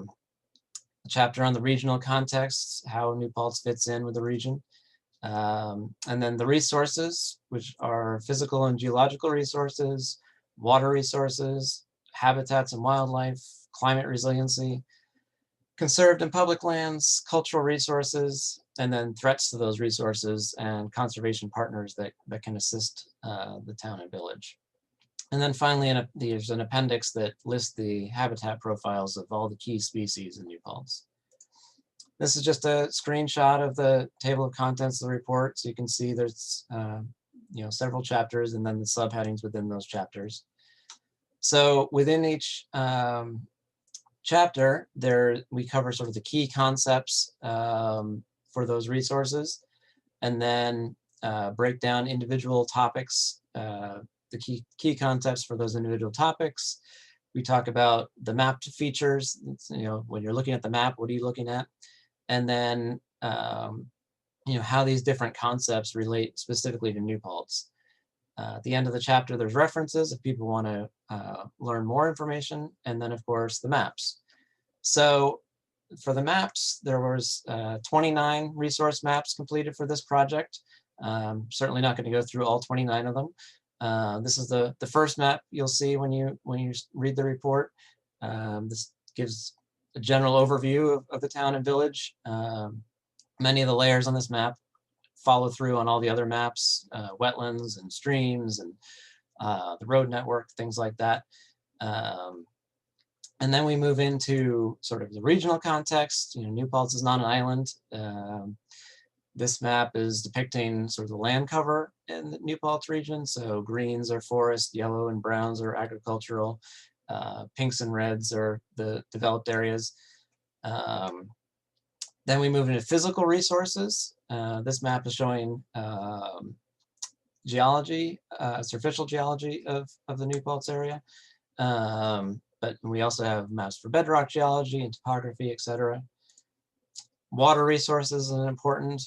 chapter on the regional context, how New Paltz fits in with the region, and then the resources, which are physical and geological resources, water resources, habitats and wildlife, climate resiliency, conserved and public lands, cultural resources, and then threats to those resources and conservation partners that can assist the town and village. And then finally, there's an appendix that lists the habitat profiles of all the key species in New Paltz. This is just a screenshot of the table of contents of the report. So you can see there's several chapters and then the subheadings within those chapters. So within each chapter, we cover sort of the key concepts for those resources, and then break down individual topics, the key concepts for those individual topics. We talk about the mapped features. When you're looking at the map, what are you looking at? And then, how these different concepts relate specifically to New Paltz. At the end of the chapter, there's references if people want to learn more information, and then of course the maps. So for the maps, there was 29 resource maps completed for this project. Certainly not going to go through all 29 of them. This is the first map you'll see when you read the report. This gives a general overview of the town and village. Many of the layers on this map follow through on all the other maps, wetlands and streams and the road network, things like that. And then we move into sort of the regional context. New Paltz is not an island. This map is depicting sort of the land cover in the New Paltz region. So greens are forest, yellow and browns are agricultural, pinks and reds are the developed areas. Then we move into physical resources. This map is showing geology, superficial geology of the New Paltz area. But we also have maps for bedrock geology and topography, etc. Water resources is an important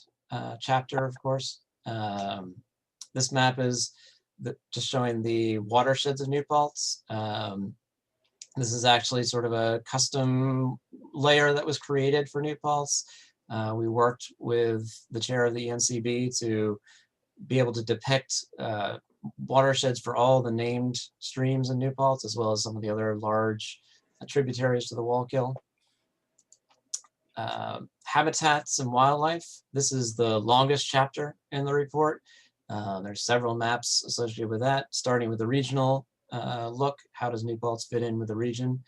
chapter, of course. This map is just showing the watersheds of New Paltz. This is actually sort of a custom layer that was created for New Paltz. We worked with the chair of the ENCB to be able to depict watersheds for all the named streams in New Paltz, as well as some of the other large tributaries to the Wallkill. Habitats and wildlife. This is the longest chapter in the report. There's several maps associated with that, starting with the regional look. How does New Paltz fit in with the region?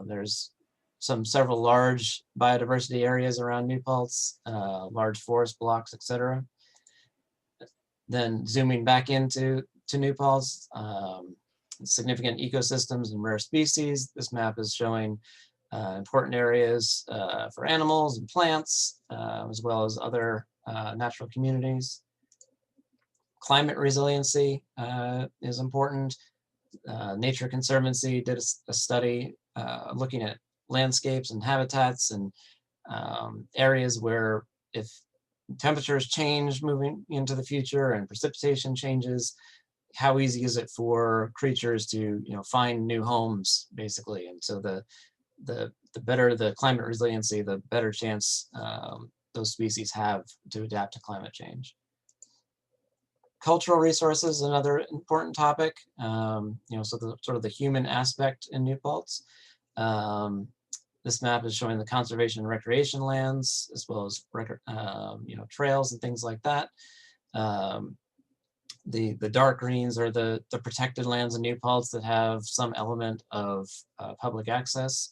There's several large biodiversity areas around New Paltz, large forest blocks, etc. Then zooming back into New Paltz, significant ecosystems and rare species. This map is showing important areas for animals and plants, as well as other natural communities. Climate resiliency is important. Nature Conservancy did a study looking at landscapes and habitats and areas where if temperatures change moving into the future and precipitation changes, how easy is it for creatures to find new homes, basically. And so the better the climate resiliency, the better chance those species have to adapt to climate change. Cultural resources, another important topic. So the sort of the human aspect in New Paltz. This map is showing the conservation and recreation lands, as well as trails and things like that. The dark greens are the protected lands in New Paltz that have some element of public access,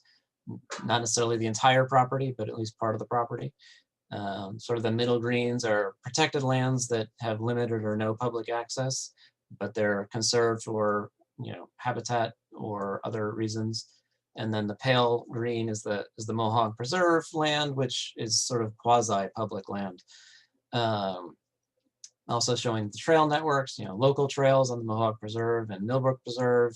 not necessarily the entire property, but at least part of the property. Sort of the middle greens are protected lands that have limited or no public access, but they're conserved for habitat or other reasons. And then the pale green is the Mohawk Preserve land, which is sort of quasi-public land. Also showing the trail networks, local trails on the Mohawk Preserve and Millbrook Preserve,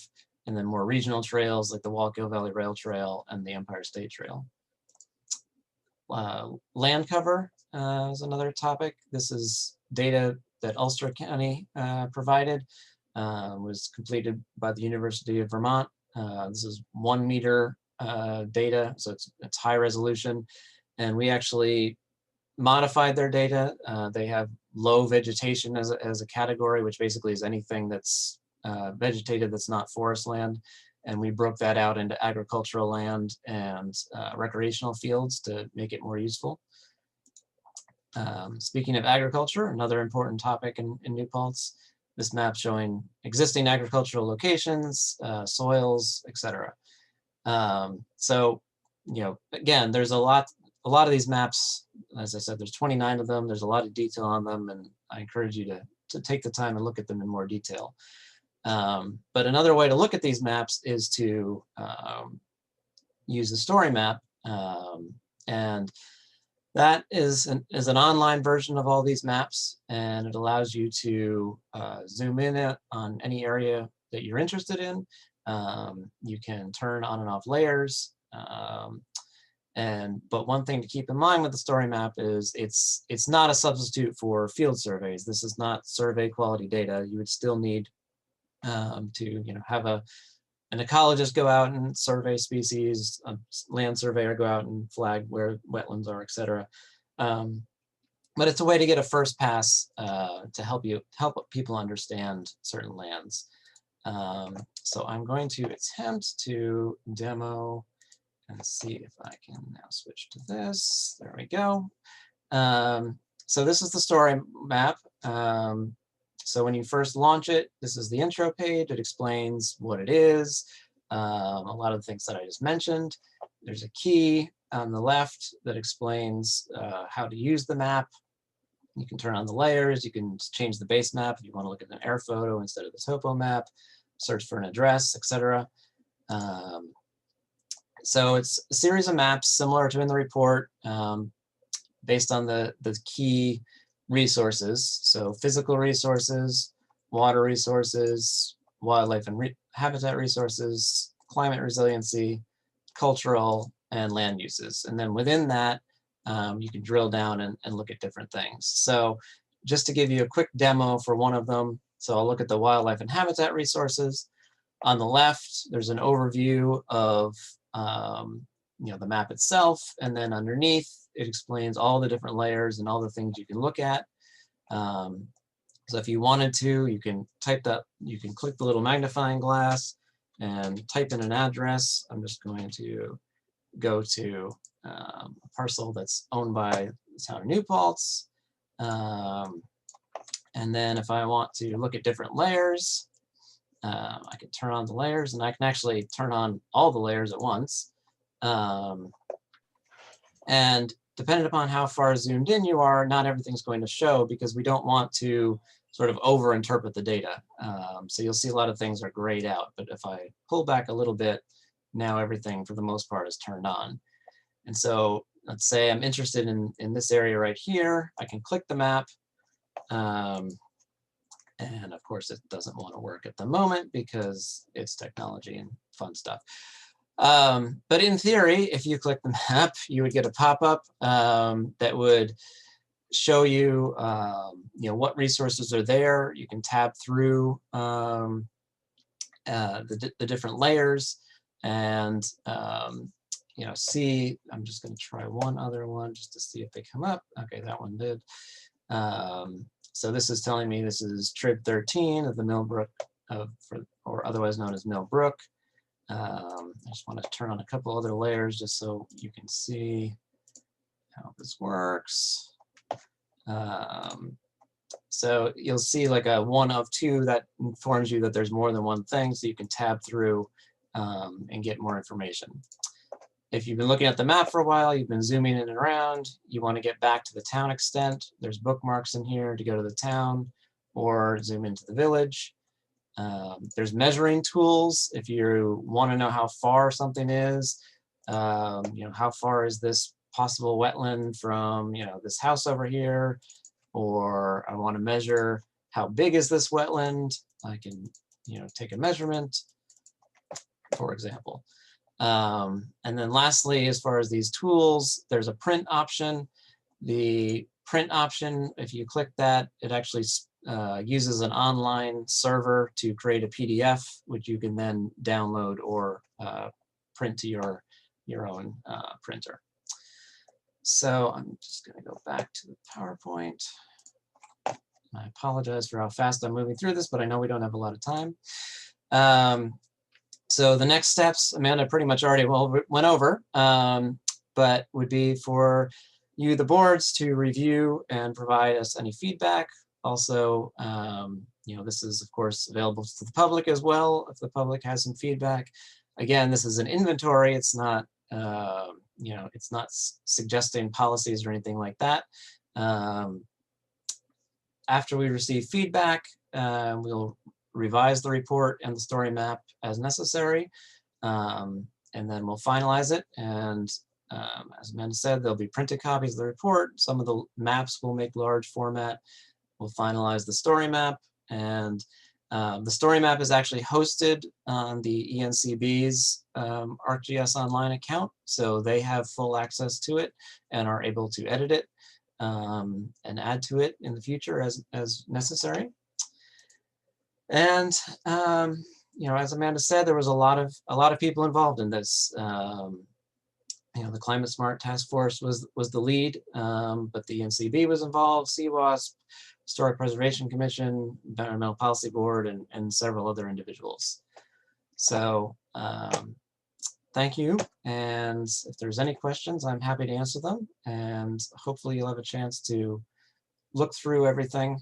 and then more regional trails like the Wallkill Valley Rail Trail and the Empire State Trail. Land cover is another topic. This is data that Ulster County provided, was completed by the University of Vermont. This is 1 meter data, so it's high resolution. And we actually modified their data. They have low vegetation as a category, which basically is anything that's vegetated that's not forest land. And we broke that out into agricultural land and recreational fields to make it more useful. Speaking of agriculture, another important topic in New Paltz, this map showing existing agricultural locations, soils, etc. So, again, there's a lot of these maps. As I said, there's 29 of them. There's a lot of detail on them, and I encourage you to take the time and look at them in more detail. But another way to look at these maps is to use the story map, and that is an online version of all these maps, and it allows you to zoom in on any area that you're interested in. You can turn on and off layers, but one thing to keep in mind with the story map is it's not a substitute for field surveys. This is not survey quality data. You would still need to have an ecologist go out and survey species, a land surveyor go out and flag where wetlands are, etc. But it's a way to get a first pass to help people understand certain lands. So I'm going to attempt to demo and see if I can now switch to this. There we go. So this is the story map. So when you first launch it, this is the intro page. It explains what it is, a lot of the things that I just mentioned. There's a key on the left that explains how to use the map. You can turn on the layers. You can change the base map if you want to look at an air photo instead of the topo map, search for an address, etc. So it's a series of maps similar to in the report, based on the key resources. So physical resources, water resources, wildlife and habitat resources, climate resiliency, cultural, and land uses. And then within that, you can drill down and look at different things. So just to give you a quick demo for one of them, so I'll look at the wildlife and habitat resources. On the left, there's an overview of the map itself, and then underneath it explains all the different layers and all the things you can look at. So if you wanted to, you can click the little magnifying glass and type in an address. I'm just going to go to a parcel that's owned by the town of New Paltz. And then if I want to look at different layers, I can turn on the layers, and I can actually turn on all the layers at once. And depending upon how far zoomed in you are, not everything's going to show because we don't want to sort of over interpret the data. So you'll see a lot of things are grayed out, but if I pull back a little bit, now everything for the most part is turned on. And so let's say I'm interested in this area right here. I can click the map. And of course, it doesn't want to work at the moment because it's technology and fun stuff. But in theory, if you click the map, you would get a pop-up that would show you, what resources are there. You can tab through the different layers and, see. I'm just going to try one other one just to see if they come up. Okay, that one did. So this is telling me this is Trib 13 of the Millbrook, or otherwise known as Millbrook. I just want to turn on a couple other layers just so you can see how this works. So you'll see like a 1 of 2 that informs you that there's more than one thing, so you can tab through and get more information. If you've been looking at the map for a while, you've been zooming in and around, you want to get back to the town extent, there's bookmarks in here to go to the town or zoom into the village. There's measuring tools if you want to know how far something is. How far is this possible wetland from this house over here, or I want to measure how big is this wetland. I can take a measurement, for example. And then lastly, as far as these tools, there's a print option. The print option, if you click that, it actually uses an online server to create a PDF, which you can then download or print to your own printer. So I'm just going to go back to the PowerPoint. I apologize for how fast I'm moving through this, but I know we don't have a lot of time. So the next steps, Amanda pretty much already went over, but would be for you, the boards, to review and provide us any feedback. Also, this is of course available to the public as well, if the public has some feedback. Again, this is an inventory. It's not, it's not suggesting policies or anything like that. After we receive feedback, we'll revise the report and the story map as necessary, and then we'll finalize it. And as Amanda said, there'll be printed copies of the report. Some of the maps will make large format. We'll finalize the story map, and the story map is actually hosted on the ENCB's ArcGIS Online account, so they have full access to it and are able to edit it and add to it in the future as necessary. And as Amanda said, there was a lot of people involved in this. The Climate Smart Task Force was the lead, but the NCB was involved, CWASP, Historic Preservation Commission, Environmental Policy Board, and several other individuals. So thank you. And if there's any questions, I'm happy to answer them. And hopefully you'll have a chance to look through everything.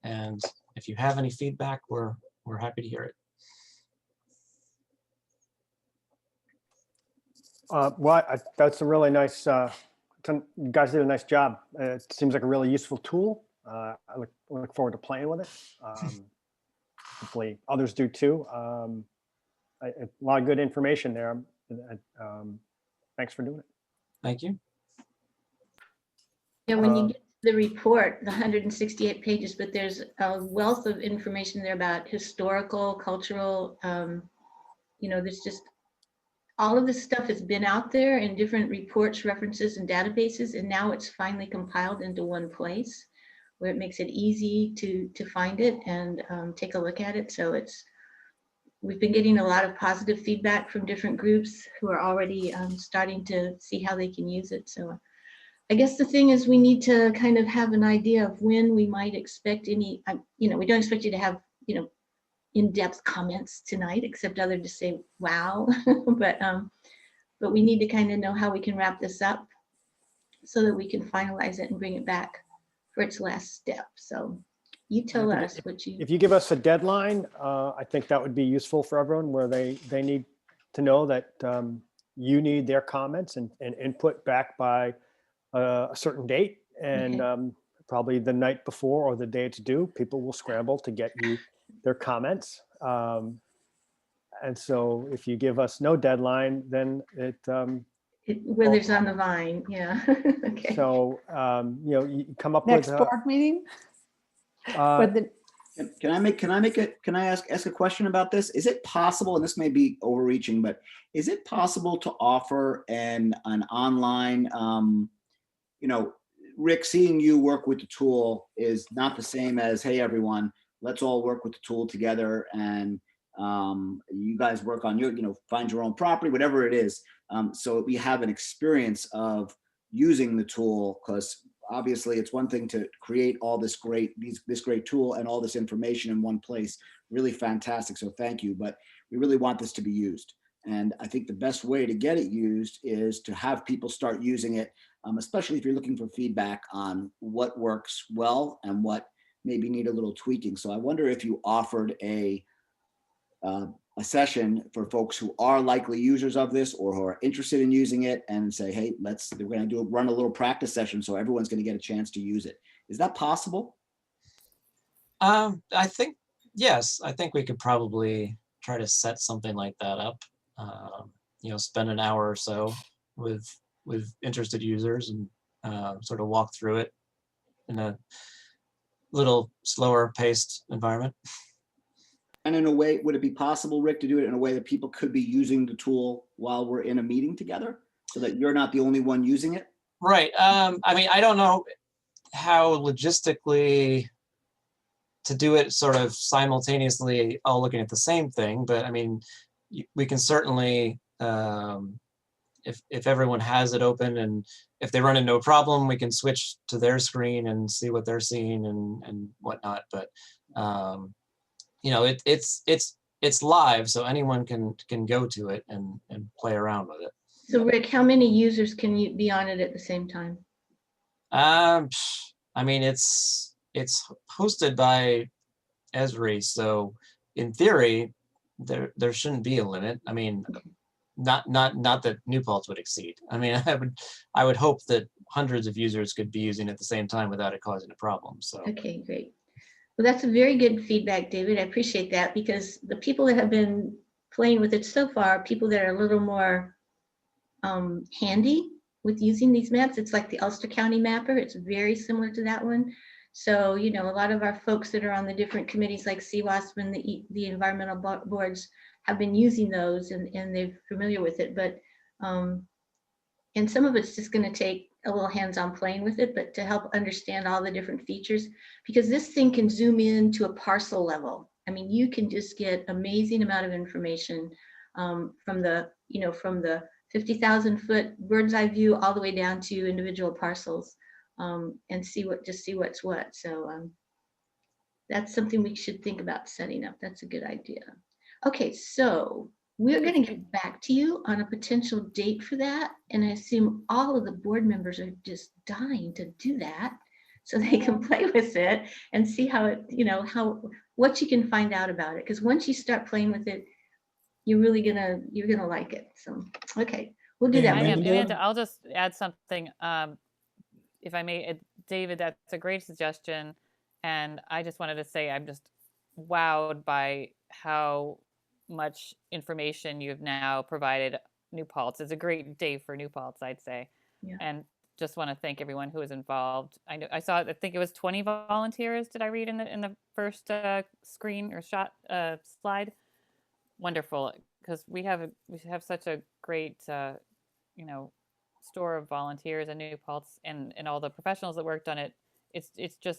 And if you have any feedback, we're happy to hear it. That's a really nice, you guys did a nice job. It seems like a really useful tool. I look forward to playing with it. Hopefully others do too. A lot of good information there. Thanks for doing it. Thank you. Yeah, when you get the report, the 168 pages, but there's a wealth of information there about historical, cultural, there's just all of this stuff has been out there in different reports, references, and databases, and now it's finally compiled into one place where it makes it easy to find it and take a look at it. So we've been getting a lot of positive feedback from different groups who are already starting to see how they can use it. So I guess the thing is we need to kind of have an idea of when we might expect any, we don't expect you to have, in-depth comments tonight, except other to say, wow, but we need to kind of know how we can wrap this up so that we can finalize it and bring it back for its last step. So you tell us what you. If you give us a deadline, I think that would be useful for everyone, where they need to know that you need their comments and input back by a certain date. And probably the night before or the day to do, people will scramble to get you their comments. And so if you give us no deadline, then it withers on the vine, yeah. Okay. so you come up Next with board meeting? uh, Can I ask a question about this? Is it possible, and this may be overreaching, but is it possible to offer an online, Rick, seeing you work with the tool is not the same as, hey, everyone, let's all work with the tool together and you guys work on your, find your own property, whatever it is. So we have an experience of using the tool, because obviously it's one thing to create all this great tool and all this information in one place. Really fantastic. So thank you. But we really want this to be used. And I think the best way to get it used is to have people start using it, especially if you're looking for feedback on what works well and what maybe need a little tweaking. So I wonder if you offered a session for folks who are likely users of this or who are interested in using it, and say, hey, we're going to run a little practice session so everyone's going to get a chance to use it. Is that possible? I think, yes, I think we could probably try to set something like that up. Spend an hour or so with interested users and sort of walk through it in a little slower paced environment. And in a way, would it be possible, Rick, to do it in a way that people could be using the tool while we're in a meeting together so that you're not the only one using it? Right. I don't know how logistically to do it sort of simultaneously all looking at the same thing, but we can certainly, if everyone has it open and if they run into a problem, we can switch to their screen and see what they're seeing and whatnot. But it's live, so anyone can go to it and play around with it. So Rick, how many users can you be on it at the same time? It's hosted by Esri, so in theory, there shouldn't be a limit. Not that New Paltz would exceed. I would hope that hundreds of users could be using it at the same time without it causing a problem. So okay, great. Well, that's a very good feedback, David. I appreciate that, because the people that have been playing with it so far are people that are a little more handy with using these maps. It's like the Ulster County Mapper. It's very similar to that one. So, a lot of our folks that are on the different committees like CWASP and the environmental boards have been using those and they're familiar with it. But, and some of it's just going to take a little hands-on playing with it, but to help understand all the different features, because this thing can zoom in to a parcel level. You can just get amazing amount of information from the 50,000 foot bird's eye view all the way down to individual parcels, and see what's what. So that's something we should think about setting up. That's a good idea. Okay, so we're going to get back to you on a potential date for that. And I assume all of the board members are just dying to do that so they can play with it and see how it, what you can find out about it. Because once you start playing with it, you're gonna like it. So, okay, we'll do that. Amanda, I'll just add something, if I may. David, that's a great suggestion. And I just wanted to say, I'm just wowed by how much information you've now provided New Paltz. It's a great day for New Paltz, I'd say. Yeah. And just want to thank everyone who was involved. I think it was 20 volunteers. Did I read in the first screen or slide? Wonderful, because we have such a great store of volunteers and New Paltz and all the professionals that worked on it. It's going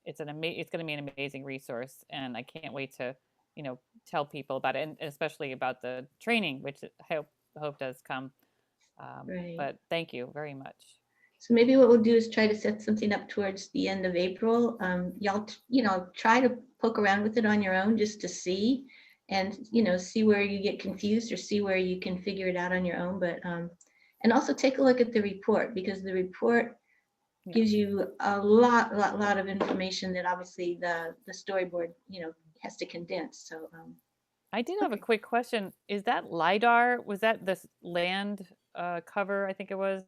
to be an amazing resource, and I can't wait to tell people about it, and especially about the training, which I hope does come. Right. But thank you very much. So maybe what we'll do is try to set something up towards the end of April. Y'all, try to poke around with it on your own just to see, and see where you get confused or see where you can figure it out on your own. But and also take a look at the report, because the report gives you a lot of information that obviously the storyboard has to condense. So I did have a quick question. Is that LiDAR? Was that this land cover, I think it was,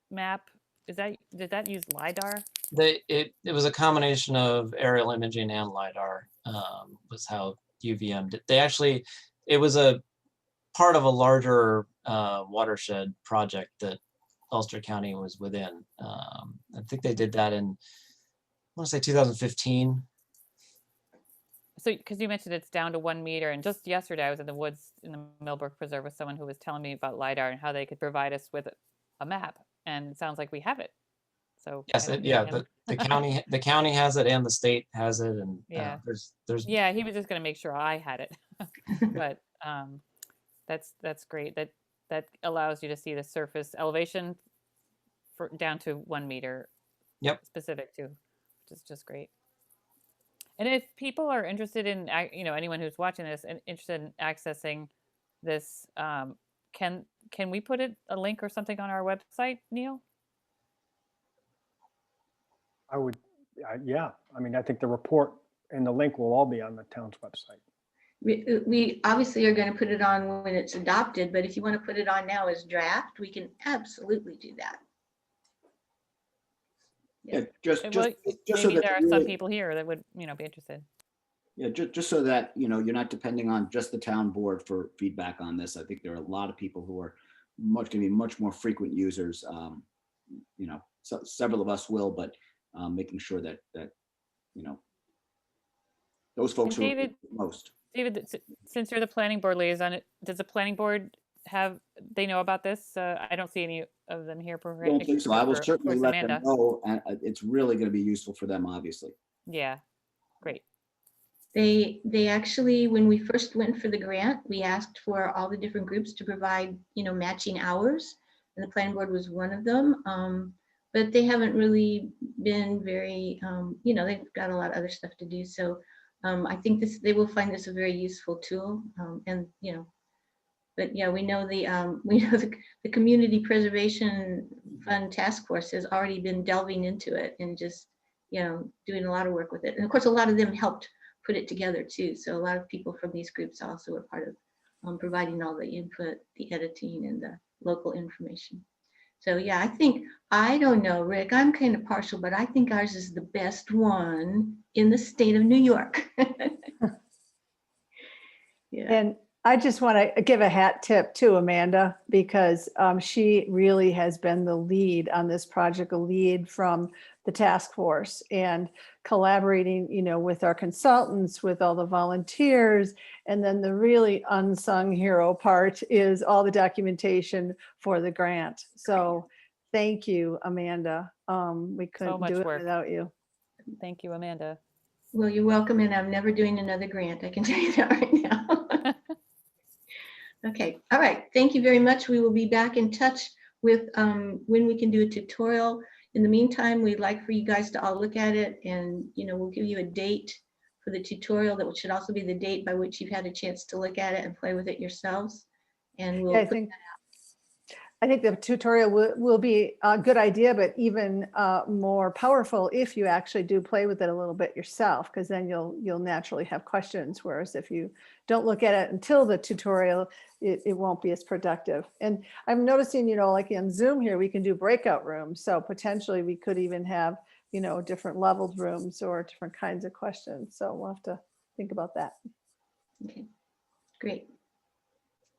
map? Did that use LiDAR? It was a combination of aerial imaging and LiDAR, was how UVM did. It was a part of a larger watershed project that Ulster County was within. I think they did that in, I want to say 2015. So, because you mentioned it's down to 1 meter, and just yesterday I was in the woods in the Millbrook Preserve with someone who was telling me about LiDAR and how they could provide us with a map, and it sounds like we have it. So Yes, the county has it and the state has it, and yeah, there's yeah. He was just going to make sure I had it, but that's great. That allows you to see the surface elevation for down to 1 meter. Yep. Specific to, which is just great. And if people are interested in, anyone who's watching this and interested in accessing this, can we put a link or something on our website, Neil? I would, yeah. I mean, I think the report and the link will all be on the town's website. We obviously are going to put it on when it's adopted, but if you want to put it on now as draft, we can absolutely do that. Yeah, just so maybe that there are some people here that would, be interested. Yeah, just so that, you're not depending on just the town board for feedback on this. I think there are a lot of people who are going to be much more frequent users. So several of us will, but making sure that those folks who are most. David, since you're the planning board liaison, does the planning board they know about this? I don't see any of them here. I don't think so. I will certainly let them know, and it's really going to be useful for them, obviously. Yeah, great. They actually, when we first went for the grant, we asked for all the different groups to provide, matching hours, and the planning board was one of them. But they haven't really been very, they've got a lot of other stuff to do. So I think they will find this a very useful tool, but yeah, we know the Community Preservation Fund Task Force has already been delving into it and just, doing a lot of work with it. And of course, a lot of them helped put it together too. So a lot of people from these groups also were part of providing all the input, the editing, and the local information. So yeah, I don't know, Rick, I'm kind of partial, but I think ours is the best one in the state of New York. Yeah. And I just want to give a hat tip to Amanda, because she really has been the lead on this project, a lead from the task force, and collaborating, with our consultants, with all the volunteers. And then the really unsung hero part is all the documentation for the grant. So thank you, Amanda. We couldn't do it without you. Thank you, Amanda. Well, you're welcome. And I'm never doing another grant. I can tell you that right now. Okay. All right. Thank you very much. We will be back in touch with when we can do a tutorial. In the meantime, we'd like for you guys to all look at it, and we'll give you a date for the tutorial that should also be the date by which you've had a chance to look at it and play with it yourselves. And we'll put that out. I think the tutorial will be a good idea, but even more powerful if you actually do play with it a little bit yourself, because then you'll naturally have questions. Whereas if you don't look at it until the tutorial, it won't be as productive. And I'm noticing, like in Zoom here, we can do breakout rooms. So potentially we could even have, different leveled rooms or different kinds of questions. So we'll have to think about that. Okay, great.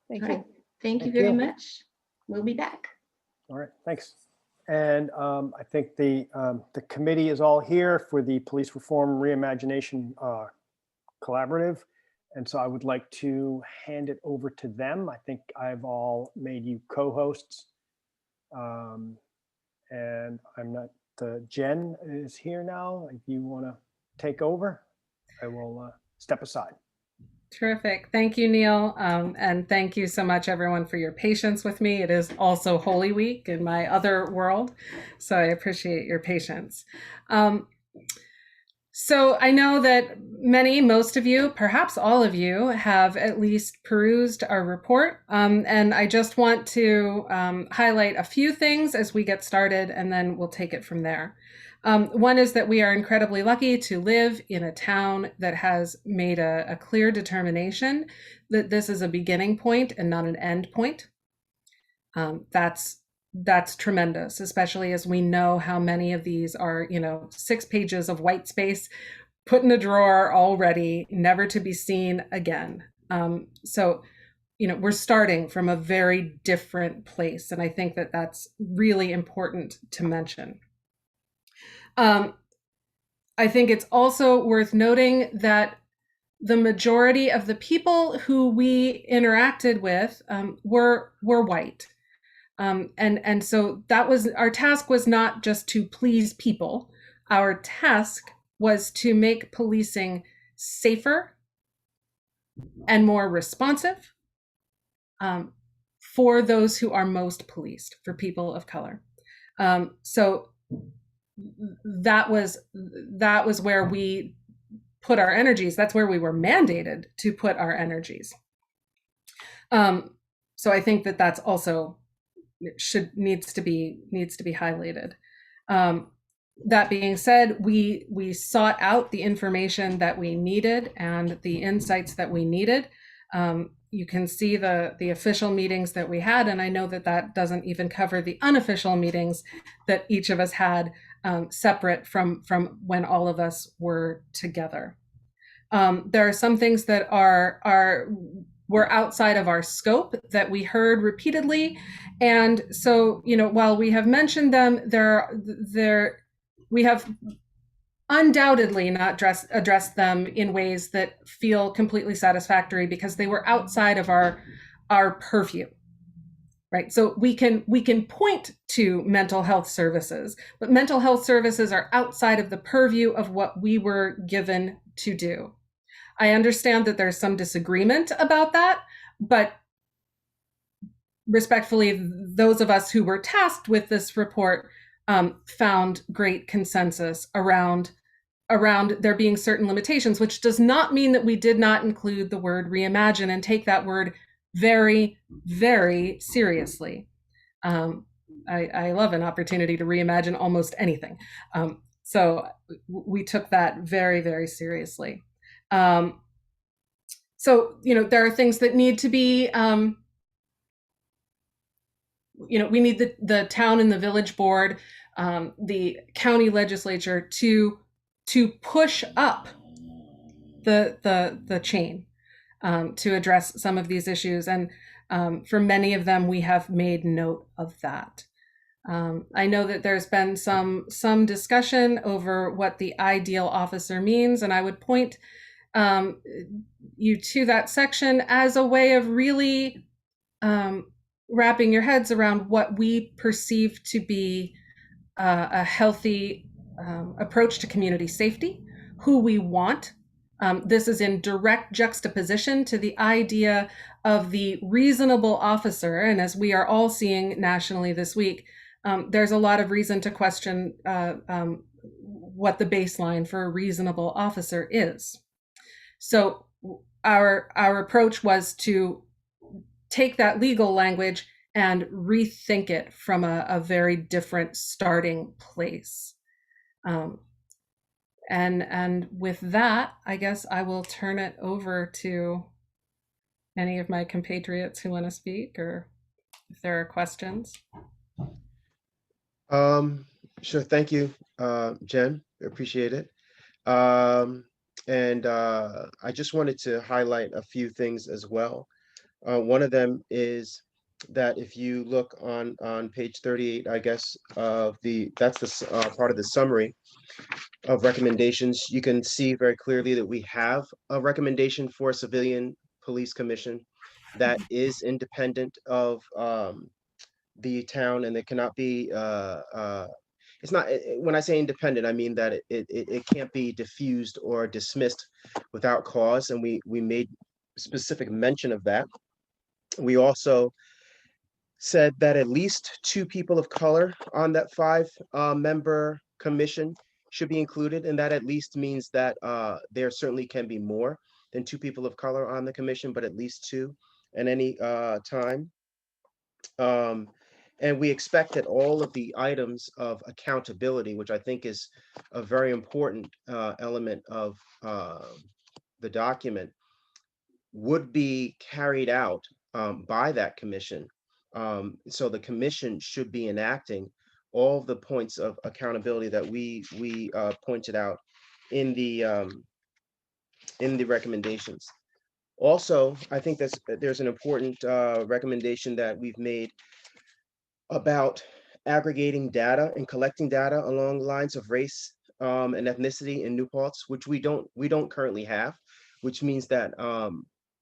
Thank All you. right. Thank you very much. We'll be back. All right, thanks. And I think the committee is all here for the Police Reform Reimagination Collaborative. And so I would like to hand it over to them. I think I've all made you co-hosts. And I'm not, Jen is here now. If you want to take over, I will step aside. Terrific. Thank you, Neil. And thank you so much, everyone, for your patience with me. It is also Holy Week in my other world, so I appreciate your patience. So I know that most of you, perhaps all of you, have at least perused our report. And I just want to highlight a few things as we get started, and then we'll take it from there. One is that we are incredibly lucky to live in a town that has made a clear determination that this is a beginning point and not an end point. That's tremendous, especially as we know how many of these are, 6 pages of white space put in a drawer already, never to be seen again. So, we're starting from a very different place. And I think that that's really important to mention. I think it's also worth noting that the majority of the people who we interacted with were white. And so that was, our task was not just to please people. Our task was to make policing safer and more responsive for those who are most policed, for people of color. So that was where we put our energies. That's where we were mandated to put our energies. So I think that that's also needs to be highlighted. That being said, we sought out the information that we needed and the insights that we needed. You can see the official meetings that we had, and I know that doesn't even cover the unofficial meetings that each of us had separate from when all of us were together. There are some things that were outside of our scope that we heard repeatedly. And so, while we have mentioned them, we have undoubtedly not addressed them in ways that feel completely satisfactory because they were outside of our purview, right? So we can point to mental health services, but mental health services are outside of the purview of what we were given to do. I understand that there's some disagreement about that, but respectfully, those of us who were tasked with this report found great consensus around there being certain limitations, which does not mean that we did not include the word reimagine and take that word very, very seriously. I love an opportunity to reimagine almost anything. So we took that very, very seriously. So, there are things that need to be, we need the town and the village board, the county legislature to push up the chain to address some of these issues. And for many of them, we have made note of that. I know that there's been some discussion over what the ideal officer means, and I would point you to that section as a way of really wrapping your heads around what we perceive to be a healthy approach to community safety, who we want. This is in direct juxtaposition to the idea of the reasonable officer. And as we are all seeing nationally this week, there's a lot of reason to question what the baseline for a reasonable officer is. So our approach was to take that legal language and rethink it from a very different starting place. And with that, I guess I will turn it over to any of my compatriots who want to speak, or if there are questions. Sure. Thank you, Jen. Appreciate it. And I just wanted to highlight a few things as well. One of them is that if you look on page 38, I guess, that's the part of the summary of recommendations, you can see very clearly that we have a recommendation for a civilian police commission that is independent of the town, and it cannot be it's not, when I say independent, I mean that it can't be diffused or dismissed without cause, and we made specific mention of that. We also said that at least 2 people of color on that 5 member commission should be included, and that at least means that there certainly can be more than 2 people of color on the commission, but at least 2 at any time. And we expect that all of the items of accountability, which I think is a very important element of the document, would be carried out by that commission. So the commission should be enacting all of the points of accountability that we pointed out in the recommendations. Also, I think there's an important recommendation that we've made about aggregating data and collecting data along lines of race and ethnicity in New Paltz, which we don't currently have, which means that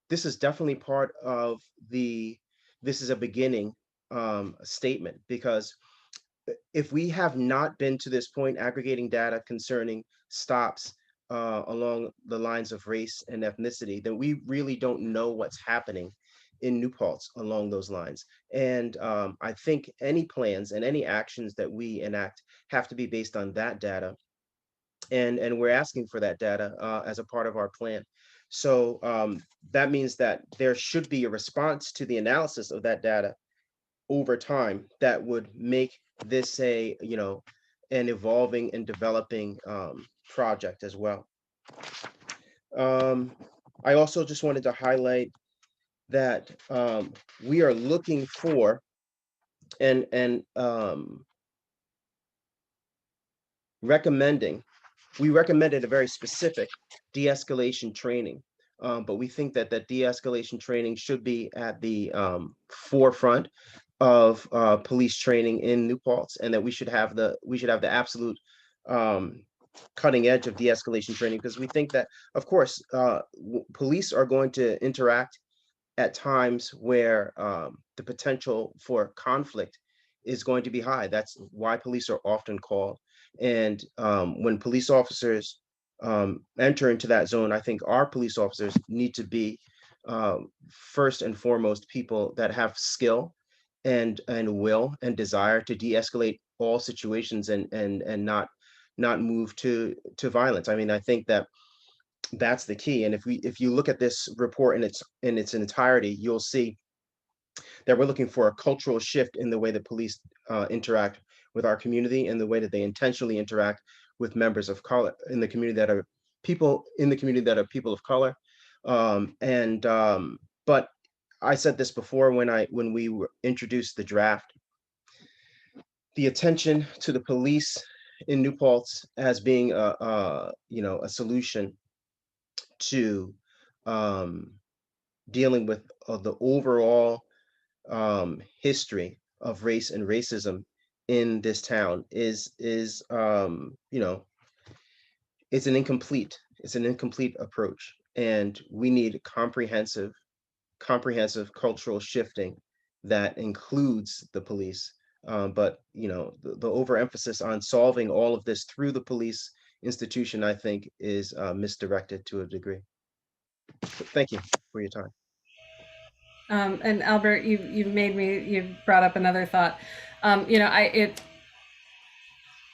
this is definitely part of this is a beginning statement, because if we have not been to this point aggregating data concerning stops along the lines of race and ethnicity, then we really don't know what's happening in New Paltz along those lines. And I think any plans and any actions that we enact have to be based on that data. And we're asking for that data as a part of our plan. So that means that there should be a response to the analysis of that data over time that would make this an evolving and developing project as well. I also just wanted to highlight that we are looking for and we recommended a very specific de-escalation training, but we think that that de-escalation training should be at the forefront of police training in New Paltz, and that we should have the absolute cutting edge of de-escalation training, because we think that, of course, police are going to interact at times where the potential for conflict is going to be high. That's why police are often called. And when police officers enter into that zone, I think our police officers need to be first and foremost people that have skill and will and desire to de-escalate all situations and not move to violence. I mean, I think that that's the key. And if you look at this report in its entirety, you'll see that we're looking for a cultural shift in the way that police interact with our community and the way that they intentionally interact with members of color in the community that are people of color. But I said this before when we introduced the draft, the attention to the police in New Paltz as being a solution to dealing with the overall history of race and racism in this town is it's an incomplete approach, and we need comprehensive cultural shifting that includes the police. But the overemphasis on solving all of this through the police institution, I think, is misdirected to a degree. Thank you for your time. And Albert, you've brought up another thought.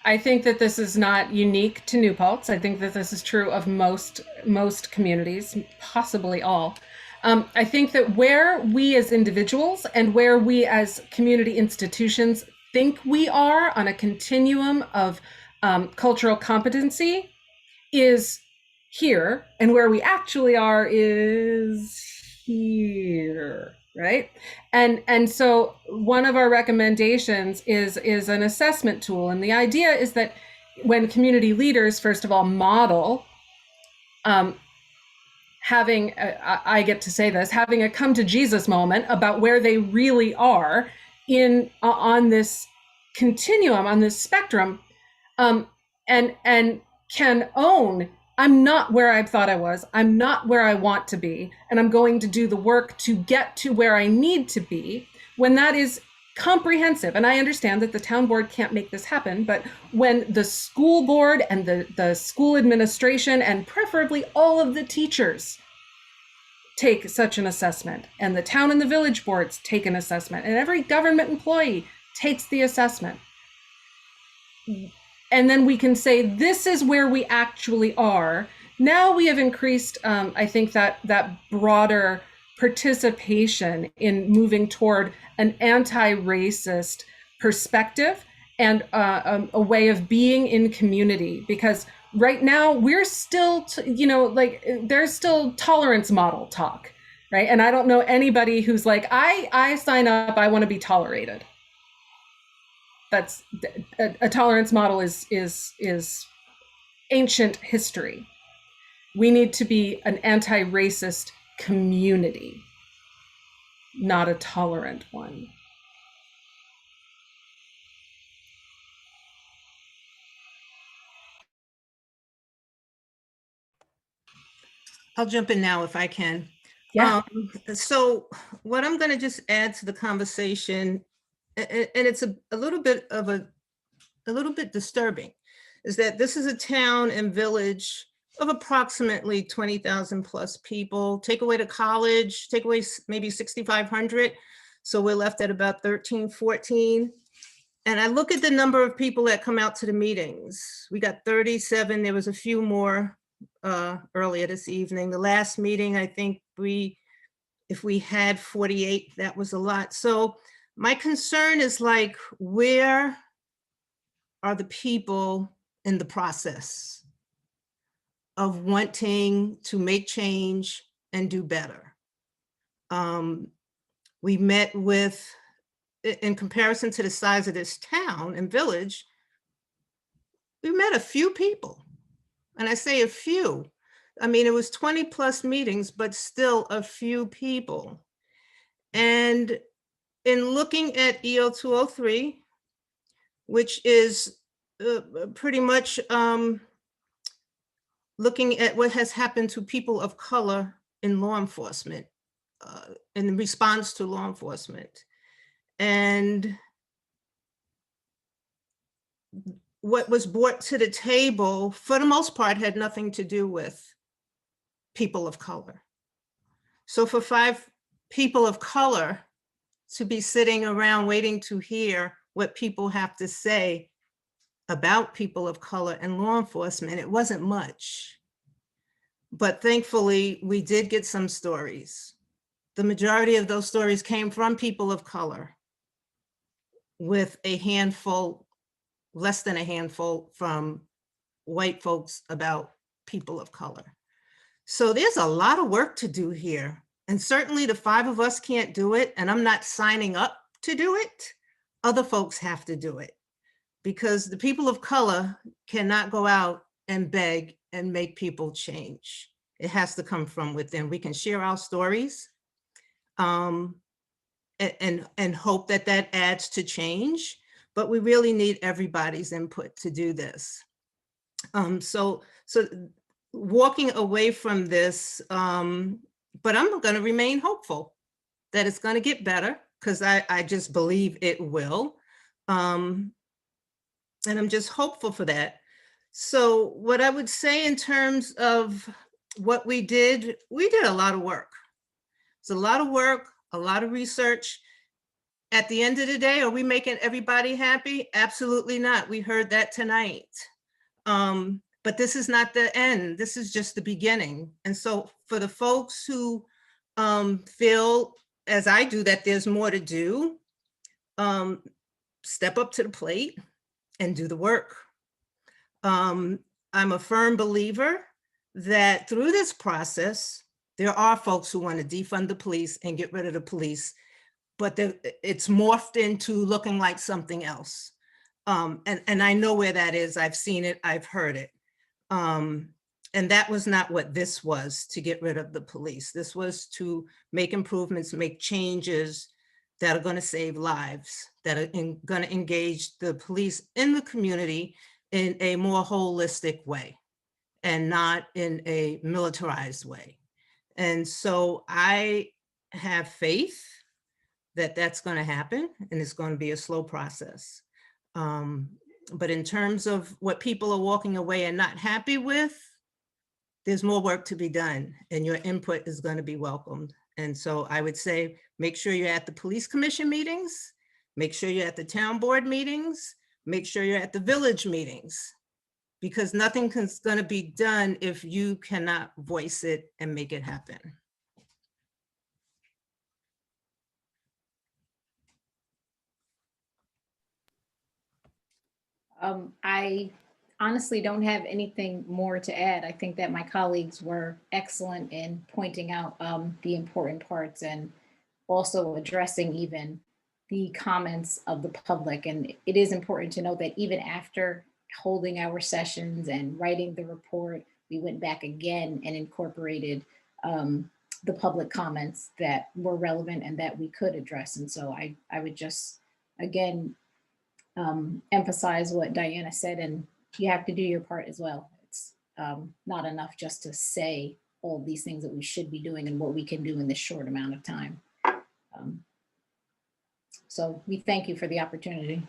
I think that this is not unique to New Paltz. I think that this is true of most communities, possibly all. I think that where we as individuals and where we as community institutions think we are on a continuum of cultural competency is here, and where we actually are is here, right? And so one of our recommendations is an assessment tool, and the idea is that when community leaders, first of all, model having I get to say this, having a come to Jesus moment about where they really are on this continuum, on this spectrum, and can own, I'm not where I thought I was, I'm not where I want to be, and I'm going to do the work to get to where I need to be, when that is comprehensive. And I understand that the town board can't make this happen, but when the school board and the school administration, and preferably all of the teachers, take such an assessment, and the town and the village boards take an assessment, and every government employee takes the assessment, and then we can say, this is where we actually are. Now we have increased, I think, that broader participation in moving toward an anti-racist perspective and a way of being in community. Because right now we're still, there's still tolerance model talk, right? And I don't know anybody who's like, I sign up, I want to be tolerated. That's a tolerance model is ancient history. We need to be an anti-racist community, not a tolerant one. I'll jump in now if I can. Yeah. So what I'm going to just add to the conversation, and it's a little bit disturbing, is that this is a town and village of approximately 20,000 plus people. Take away the college, take away maybe 6,500. So we're left at about 13, 14. And I look at the number of people that come out to the meetings. We got 37. There was a few more earlier this evening. The last meeting, I think if we had 48, that was a lot. So my concern is like, where are the people in the process of wanting to make change and do better? We met with, in comparison to the size of this town and village, we met a few people. And I say a few. I mean, it was 20 plus meetings, but still a few people. And in looking at EO 203, which is pretty much looking at what has happened to people of color in law enforcement, in response to law enforcement. And what was brought to the table, for the most part, had nothing to do with people of color. So for 5 people of color to be sitting around waiting to hear what people have to say about people of color and law enforcement, it wasn't much. But thankfully, we did get some stories. The majority of those stories came from people of color, with a handful, less than a handful, from white folks about people of color. So there's a lot of work to do here. And certainly the 5 of us can't do it, and I'm not signing up to do it. Other folks have to do it, because the people of color cannot go out and beg and make people change. It has to come from within. We can share our stories and hope that that adds to change, but we really need everybody's input to do this. So walking away from this, but I'm going to remain hopeful that it's going to get better, because I just believe it will. And I'm just hopeful for that. So what I would say in terms of what we did a lot of work. It's a lot of work, a lot of research. At the end of the day, are we making everybody happy? Absolutely not. We heard that tonight. But this is not the end. This is just the beginning. And so for the folks who feel, as I do, that there's more to do, step up to the plate and do the work. I'm a firm believer that through this process, there are folks who want to defund the police and get rid of the police, but it's morphed into looking like something else. And I know where that is. I've seen it, I've heard it. And that was not what this was, to get rid of the police. This was to make improvements, make changes that are going to save lives, that are going to engage the police in the community in a more holistic way and not in a militarized way. And so I have faith that that's going to happen, and it's going to be a slow process. But in terms of what people are walking away and not happy with, there's more work to be done, and your input is going to be welcomed. And so I would say, make sure you're at the police commission meetings, make sure you're at the town board meetings, Make sure you're at the village meetings, because nothing's going to be done if you cannot voice it and make it happen. I honestly don't have anything more to add. I think that my colleagues were excellent in pointing out the important parts and also addressing even the comments of the public. And it is important to note that even after holding our sessions and writing the report, we went back again and incorporated the public comments that were relevant and that we could address. And so I would just, again, emphasize what Diana said, and you have to do your part as well. It's not enough just to say all these things that we should be doing and what we can do in this short amount of time. So we thank you for the opportunity.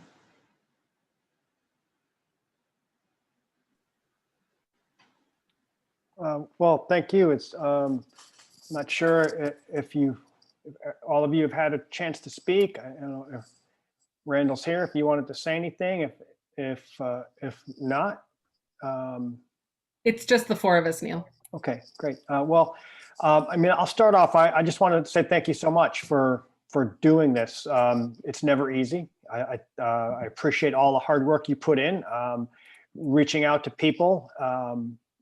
Well, thank you. It's not sure if all of you have had a chance to speak. I don't know if Randall's here, if you wanted to say anything, if not. It's just the four of us, Neil. Okay, great. Well, I mean, I'll start off. I just wanted to say thank you so much for doing this. It's never easy. I appreciate all the hard work you put in, reaching out to people,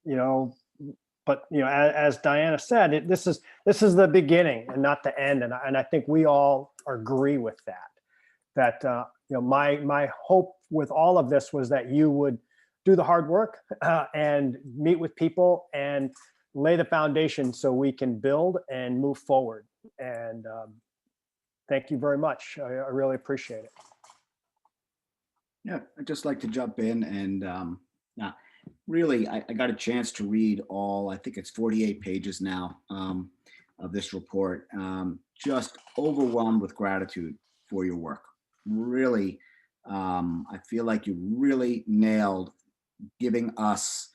you know, but you know, as Diana said, this is the beginning and not the end. And I think we all agree with that. That you know, my hope with all of this was that you would do the hard work and meet with people and lay the foundation so we can build and move forward. And thank you very much. I really appreciate it. Yeah, I'd just like to jump in and really, I got a chance to read all, I think it's 48 pages now of this report. Just overwhelmed with gratitude for your work. Really, I feel like you really nailed giving us,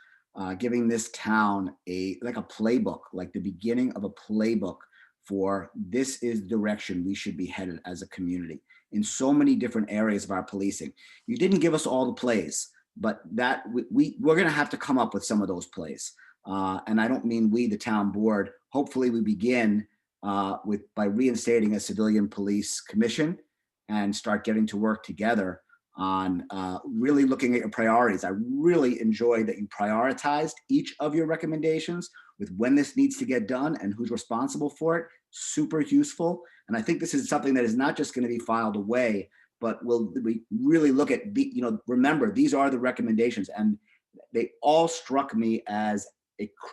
giving this town like a playbook, like the beginning of a playbook for this is the direction we should be headed as a community in so many different areas of our policing. You didn't give us all the plays, but that we're going to have to come up with some of those plays. And I don't mean we, the town board. Hopefully we begin by reinstating a civilian police commission and start getting to work together on really looking at your priorities. I really enjoyed that you prioritized each of your recommendations with when this needs to get done and who's responsible for it. Super useful. And I think this is something that is not just going to be filed away, but we really look at, you know, remember, these are the recommendations and they all struck me as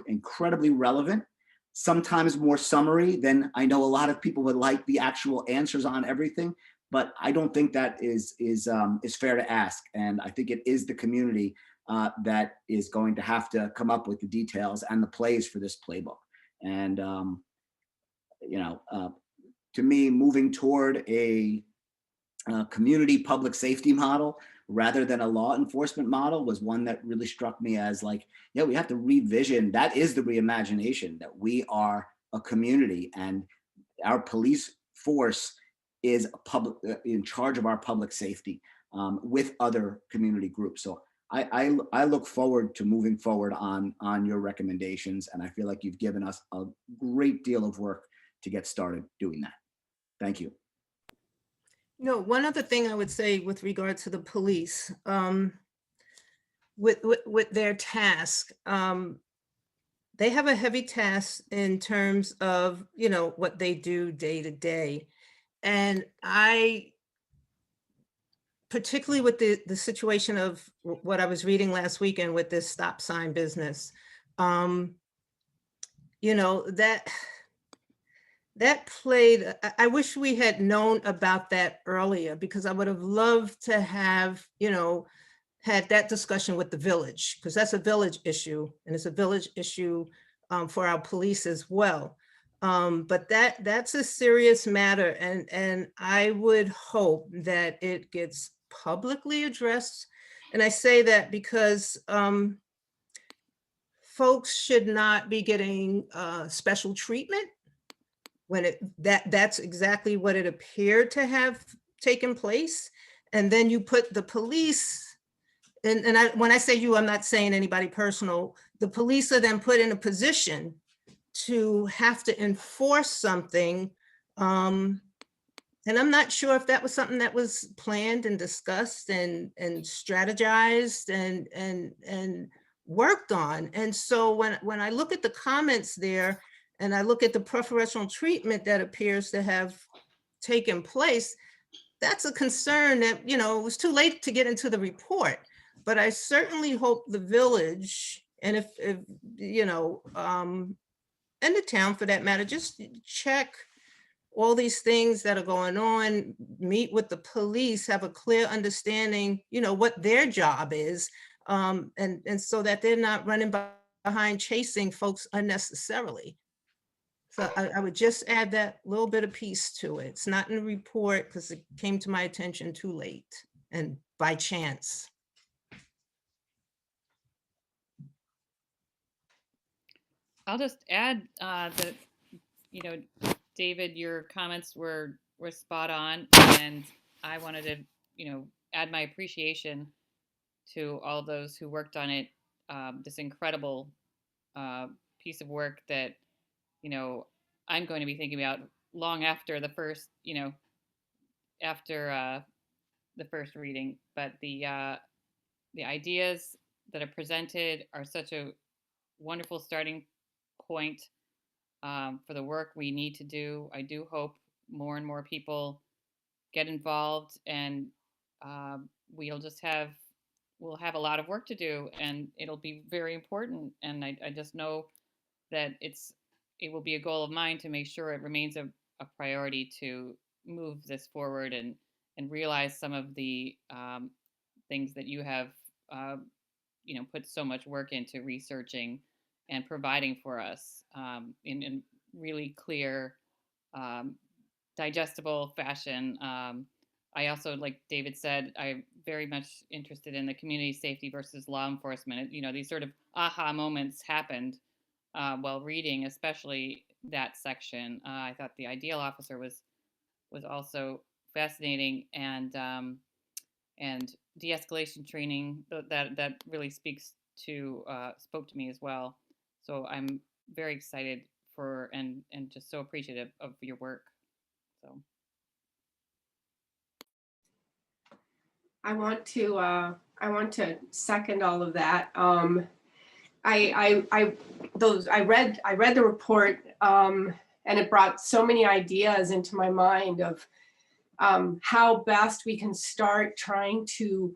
incredibly relevant, sometimes more summary than I know a lot of people would like the actual answers on everything. But I don't think that is fair to ask. And I think it is the community that is going to have to come up with the details and the plays for this playbook. And, you know, to me, moving toward a community public safety model rather than a law enforcement model was one that really struck me as like, yeah, we have to revision. That is the reimagination, that we are a community and our police force is in charge of our public safety with other community groups. So I look forward to moving forward on your recommendations. And I feel like you've given us a great deal of work to get started doing that. Thank you. No, one other thing I would say with regard to the police, with their task, they have a heavy task in terms of, you know, what they do day to day. And I, particularly with the situation of what I was reading last weekend with this stop sign business, you know, that played, I wish we had known about that earlier, because I would have loved to have, you know, had that discussion with the village, because that's a village issue and it's a village issue for our police as well. But that's a serious matter, and I would hope that it gets publicly addressed. And I say that because folks should not be getting special treatment when that's exactly what it appeared to have taken place. and then you put the police, when I say you, I'm not saying anybody personal, the police are then put in a position to have to enforce something. And I'm not sure if that was something that was planned and discussed and strategized and worked on. And so when I look at the comments there, and I look at the preferential treatment that appears to have taken place, that's a concern that, you know, it was too late to get into the report. But I certainly hope the village, and if you know, and the town for that matter, just check all these things that are going on, meet with the police, have a clear understanding, you know, what their job is, and so that they're not running behind chasing folks unnecessarily. So I would just add that little bit of piece to it. It's not in the report because it came to my attention too late and by chance. I'll just add that, you know, David, your comments were spot on, and I wanted to, you know, add my appreciation to all those who worked on it. This incredible piece of work that, you know, I'm going to be thinking about long after the first, you know, after the first reading. But the ideas that are presented are such a wonderful starting point for the work we need to do. I do hope more and more people get involved, and we'll have a lot of work to do, and it'll be very important. And I just know that it will be a goal of mine to make sure it remains a priority to move this forward and realize some of the things that you have you know, put so much work into researching and providing for us in really clear, digestible fashion. I also, like David said, I'm very much interested in the community safety versus law enforcement. You know, these sort of aha moments happened while reading, especially that section. I thought the ideal officer was also fascinating, and de-escalation training that really spoke to me as well. So I'm very excited for and just so appreciative of your work. So I want to second all of that. I read the report, and it brought so many ideas into my mind of how best we can start trying to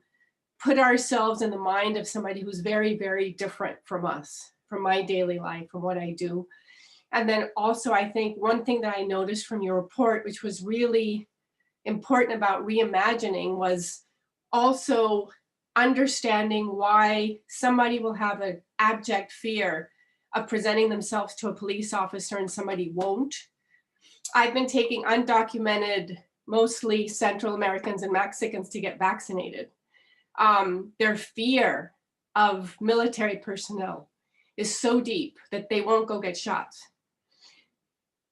put ourselves in the mind of somebody who's very, very different from us, from my daily life, from what I do. And then also, I think one thing that I noticed from your report, which was really important about reimagining, was also understanding why somebody will have an abject fear of presenting themselves to a police officer and somebody won't. I've been taking undocumented, mostly Central Americans and Mexicans, to get vaccinated. Their fear of military personnel is so deep that they won't go get shots.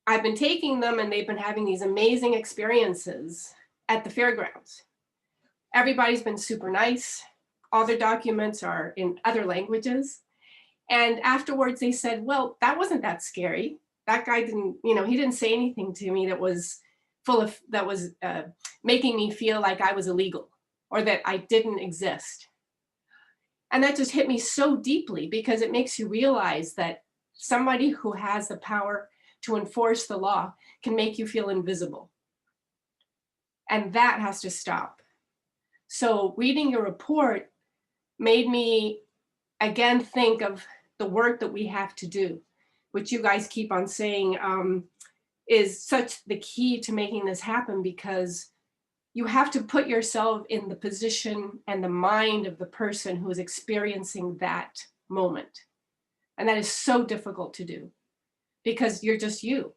I've been taking them, and they've been having these amazing experiences at the fairgrounds. Everybody's been super nice. All their documents are in other languages. And afterwards they said, well, that wasn't that scary. That guy didn't, you know, he didn't say anything to me that was making me feel like I was illegal or that I didn't exist. And that just hit me so deeply, because it makes you realize that somebody who has the power to enforce the law can make you feel invisible. And that has to stop. So reading your report made me again think of the work that we have to do, which you guys keep on saying is such the key to making this happen, because you have to put yourself in the position and the mind of the person who is experiencing that moment. And that is so difficult to do, because you're just you.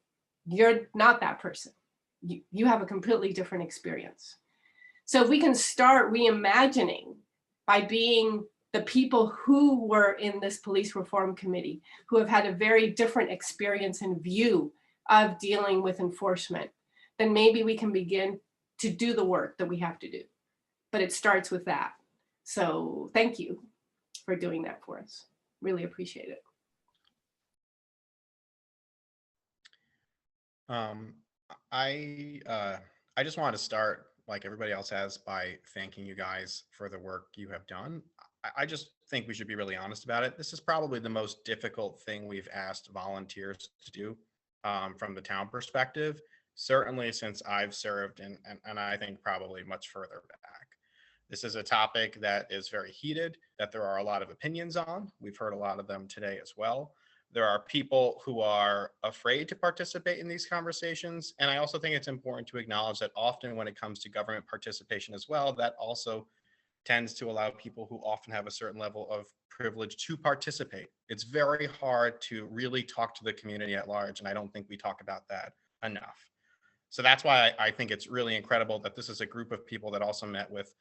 You're not that person. You have a completely different experience. So if we can start reimagining by being the people who were in this police reform committee, who have had a very different experience and view of dealing with enforcement, then maybe we can begin to do the work that we have to do. but it starts with that. So thank you for doing that for us. Really appreciate it. I just wanted to start, like everybody else has, by thanking you guys for the work you have done. I just think we should be really honest about it. This is probably the most difficult thing we've asked volunteers to do from the town perspective, certainly since I've served, and I think probably much further back. This is a topic that is very heated, that there are a lot of opinions on. We've heard a lot of them today as well. There are people who are afraid to participate in these conversations. And I also think it's important to acknowledge that often when it comes to government participation as well, that also tends to allow people who often have a certain level of privilege to participate. It's very hard to really talk to the community at large. And I don't think we talk about that enough. So that's why I think it's really incredible that this is a group of people that also met with,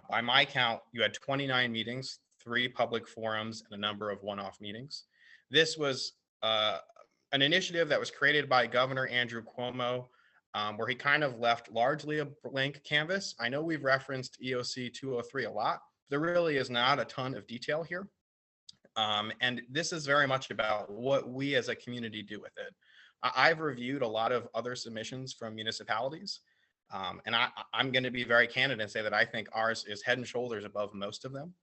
by my count, you had 29 meetings, 3 public forums, and a number of one-off meetings. This was an initiative that was created by Governor Andrew Cuomo, where he kind of left largely a blank canvas. I know we've referenced EOC 203 a lot. There really is not a ton of detail here. And this is very much about what we as a community do with it. I've reviewed a lot of other submissions from municipalities, and I'm going to be very candid and say that I think ours is head and shoulders above most of them.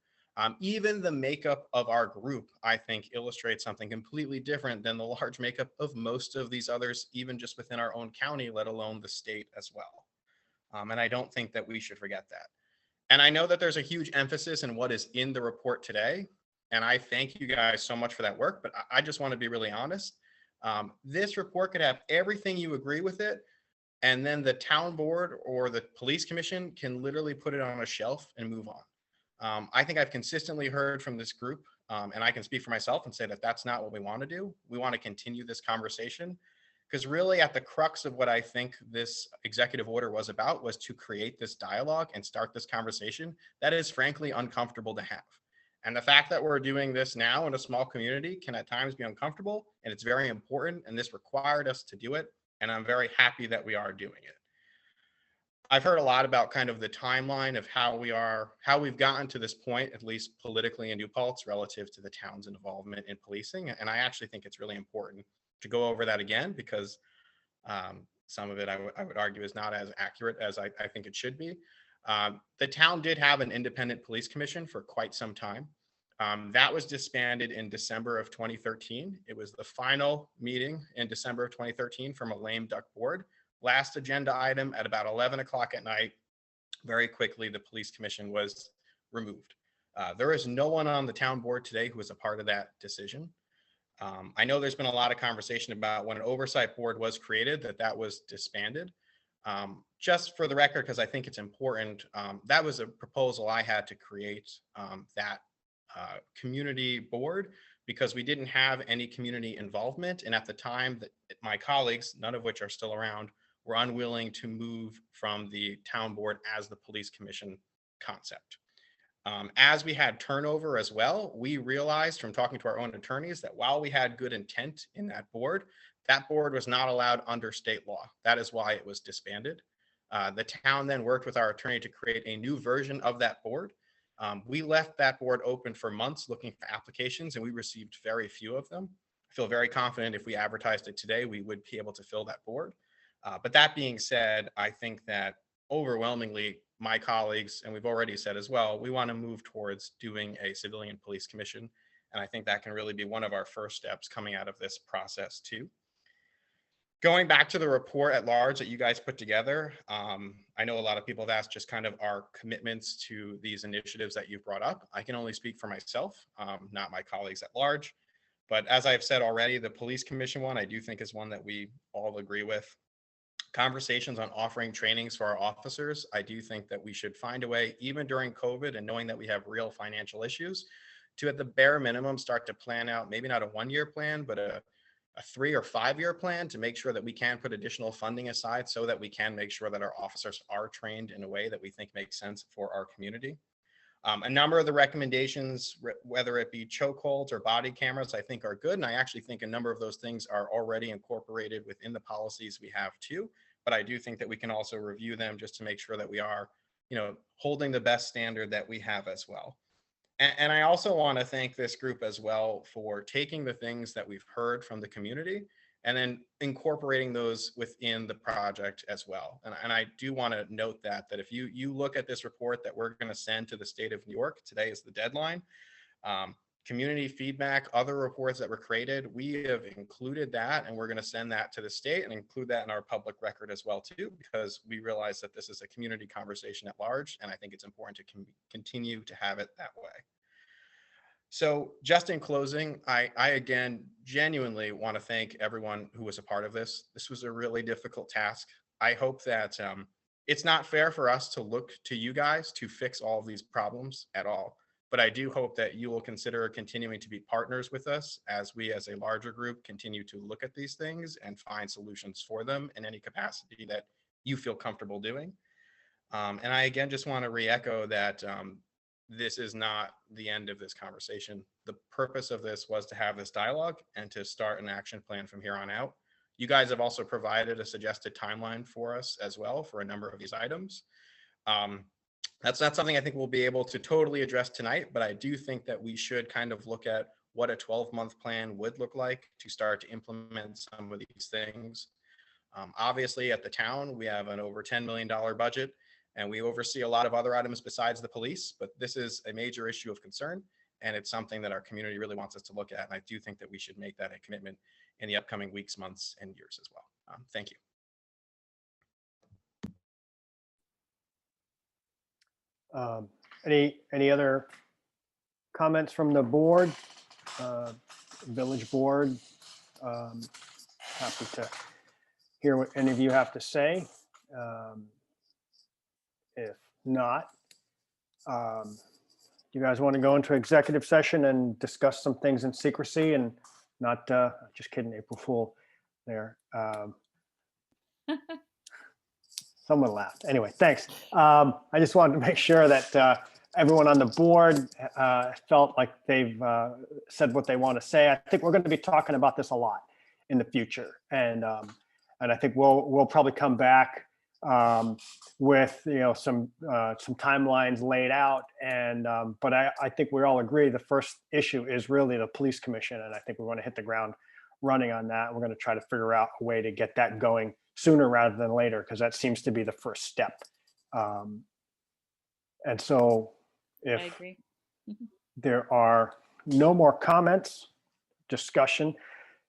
Even the makeup of our group, I think, illustrates something completely different than the large makeup of most of these others, even just within our own county, let alone the state as well. And I don't think that we should forget that. And I know that there's a huge emphasis in what is in the report today. And I thank you guys so much for that work, but I just want to be really honest. This report could have everything you agree with it, and then the town board or the police commission can literally put it on a shelf and move on. I think I've consistently heard from this group, and I can speak for myself and say that that's not what we want to do. We want to continue this conversation, because really at the crux of what I think this executive order was about was to create this dialogue and start this conversation that is frankly uncomfortable to have. And the fact that we're doing this now in a small community can at times be uncomfortable, and it's very important, and this required us to do it. And I'm very happy that we are doing it. I've heard a lot about kind of the timeline of how we've gotten to this point, at least politically in New Paltz, relative to the town's involvement in policing. And I actually think it's really important to go over that again, because some of it I would argue is not as accurate as I think it should be. The town did have an independent police commission for quite some time. That was disbanded in December of 2013. It was the final meeting in December of 2013 from a lame duck board. Last agenda item at about 11 o'clock at night. Very quickly, the police commission was removed. There is no one on the town board today who is a part of that decision. I know there's been a lot of conversation about when an oversight board was created, that was disbanded. Just for the record, because I think it's important, that was a proposal I had to create that community board, because we didn't have any community involvement. And at the time that my colleagues, none of which are still around, were unwilling to move from the town board as the police commission concept. As we had turnover as well, we realized from talking to our own attorneys that while we had good intent in that board was not allowed under state law. That is why it was disbanded. The town then worked with our attorney to create a new version of that board. We left that board open for months looking for applications, and we received very few of them. I feel very confident if we advertised it today, we would be able to fill that board. But that being said, I think that overwhelmingly my colleagues, and we've already said as well, we want to move towards doing a civilian police commission. And I think that can really be one of our first steps coming out of this process too. Going back to the report at large that you guys put together, I know a lot of people have asked just kind of our commitments to these initiatives that you've brought up. I can only speak for myself, not my colleagues at large. But as I've said already, the police commission one, I do think is one that we all agree with. Conversations on offering trainings for our officers, I do think that we should find a way, even during COVID and knowing that we have real financial issues, to at the bare minimum start to plan out, maybe not a 1-year plan, but a 3 or 5-year plan to make sure that we can put additional funding aside so that we can make sure that our officers are trained in a way that we think makes sense for our community. A number of the recommendations, whether it be chokeholds or body cameras, I think are good. And I actually think a number of those things are already incorporated within the policies we have too. But I do think that we can also review them just to make sure that we are holding the best standard that we have as well. And I also want to thank this group as well for taking the things that we've heard from the community and then incorporating those within the project as well. And I do want to note that if you look at this report that we're going to send to the state of New York, today is the deadline. Community feedback, other reports that were created, we have included that, and we're going to send that to the state and include that in our public record as well too, because we realize that this is a community conversation at large, and I think it's important to continue to have it that way. So just in closing, I again genuinely want to thank everyone who was a part of this. This was a really difficult task. I hope that it's not fair for us to look to you guys to fix all of these problems at all. But I do hope that you will consider continuing to be partners with us as we as a larger group continue to look at these things and find solutions for them in any capacity that you feel comfortable doing. And I again just want to re-echo that this is not the end of this conversation. The purpose of this was to have this dialogue and to start an action plan from here on out. You guys have also provided a suggested timeline for us as well for a number of these items. That's not something I think we'll be able to totally address tonight, but I do think that we should kind of look at what a 12-month plan would look like to start to implement some of these things. Obviously, at the town, we have an over $10 million budget, and we oversee a lot of other items besides the police, but this is a major issue of concern, and it's something that our community really wants us to look at, and I do think that we should make that a commitment in the upcoming weeks, months, and years as well. Thank you. Any other comments from the board, village board? Happy to hear what any of you have to say. If not, you guys want to go into executive session and discuss some things in secrecy and not, just kidding, April Fool there. Someone laughed. Anyway, thanks. I just wanted to make sure that everyone on the board felt like they've said what they want to say. I think we're going to be talking about this a lot in the future, and I think we'll probably come back with some timelines laid out. And but I think we all agree the first issue is really the police commission, and I think we want to hit the ground running on that. We're going to try to figure out a way to get that going sooner rather than later, because that seems to be the first step. And so if I agree. there are no more comments, discussion,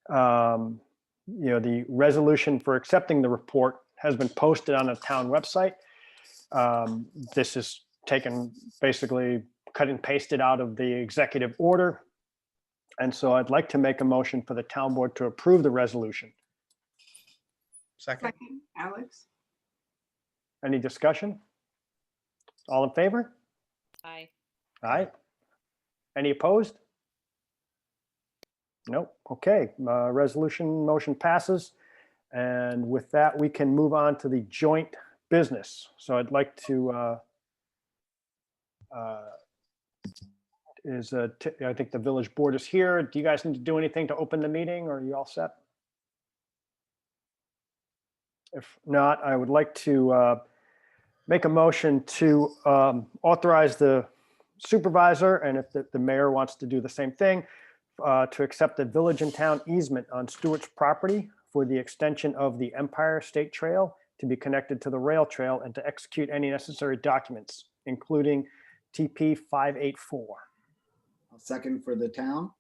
the resolution for accepting the report has been posted on the town website. This is taken, basically cut and pasted out of the executive order. And so I'd like to make a motion for the town board to approve the resolution. Second, Alex. Any discussion? All in favor? Aye. Aye. Any opposed? Nope. Okay, resolution motion passes. And with that, we can move on to the joint business. So I'd like to, I think the village board is here. Do you guys need to do anything to open the meeting, or are you all set? If not, I would like to make a motion to authorize the supervisor, and if the mayor wants to do the same thing, to accept the village and town easement on Stewart's property for the extension of the Empire State Trail to be connected to the rail trail, and to execute any necessary documents, including TP 584. I'll second for the town.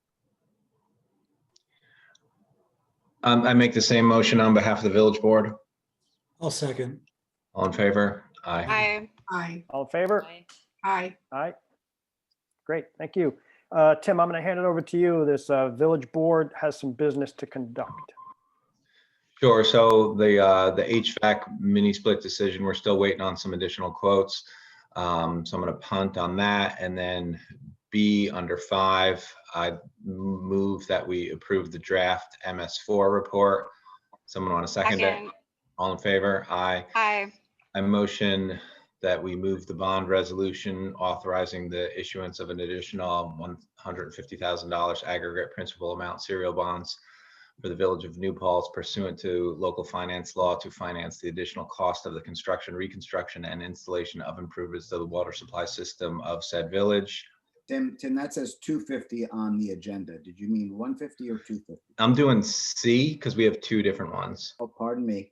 I make the same motion on behalf of the village board. I'll second. All in favor? Aye. Aye. Aye. All in favor? Aye. Aye. Great, thank you. Tim, I'm going to hand it over to you. This village board has some business to conduct. Sure. So the HVAC mini split decision, we're still waiting on some additional quotes. So I'm going to punt on that. And then B under 5, I move that we approve the draft MS4 report. Someone want to second it? All in favor? Aye. Aye. I motion that we move the bond resolution authorizing the issuance of an additional $150,000 aggregate principal amount serial bonds for the Village of New Paltz pursuant to local finance law to finance the additional cost of the construction, reconstruction, and installation of improvements to the water supply system of said village. Tim, that says 250 on the agenda. Did you mean 150 or 250? I'm doing C because we have two different ones. Oh, pardon me.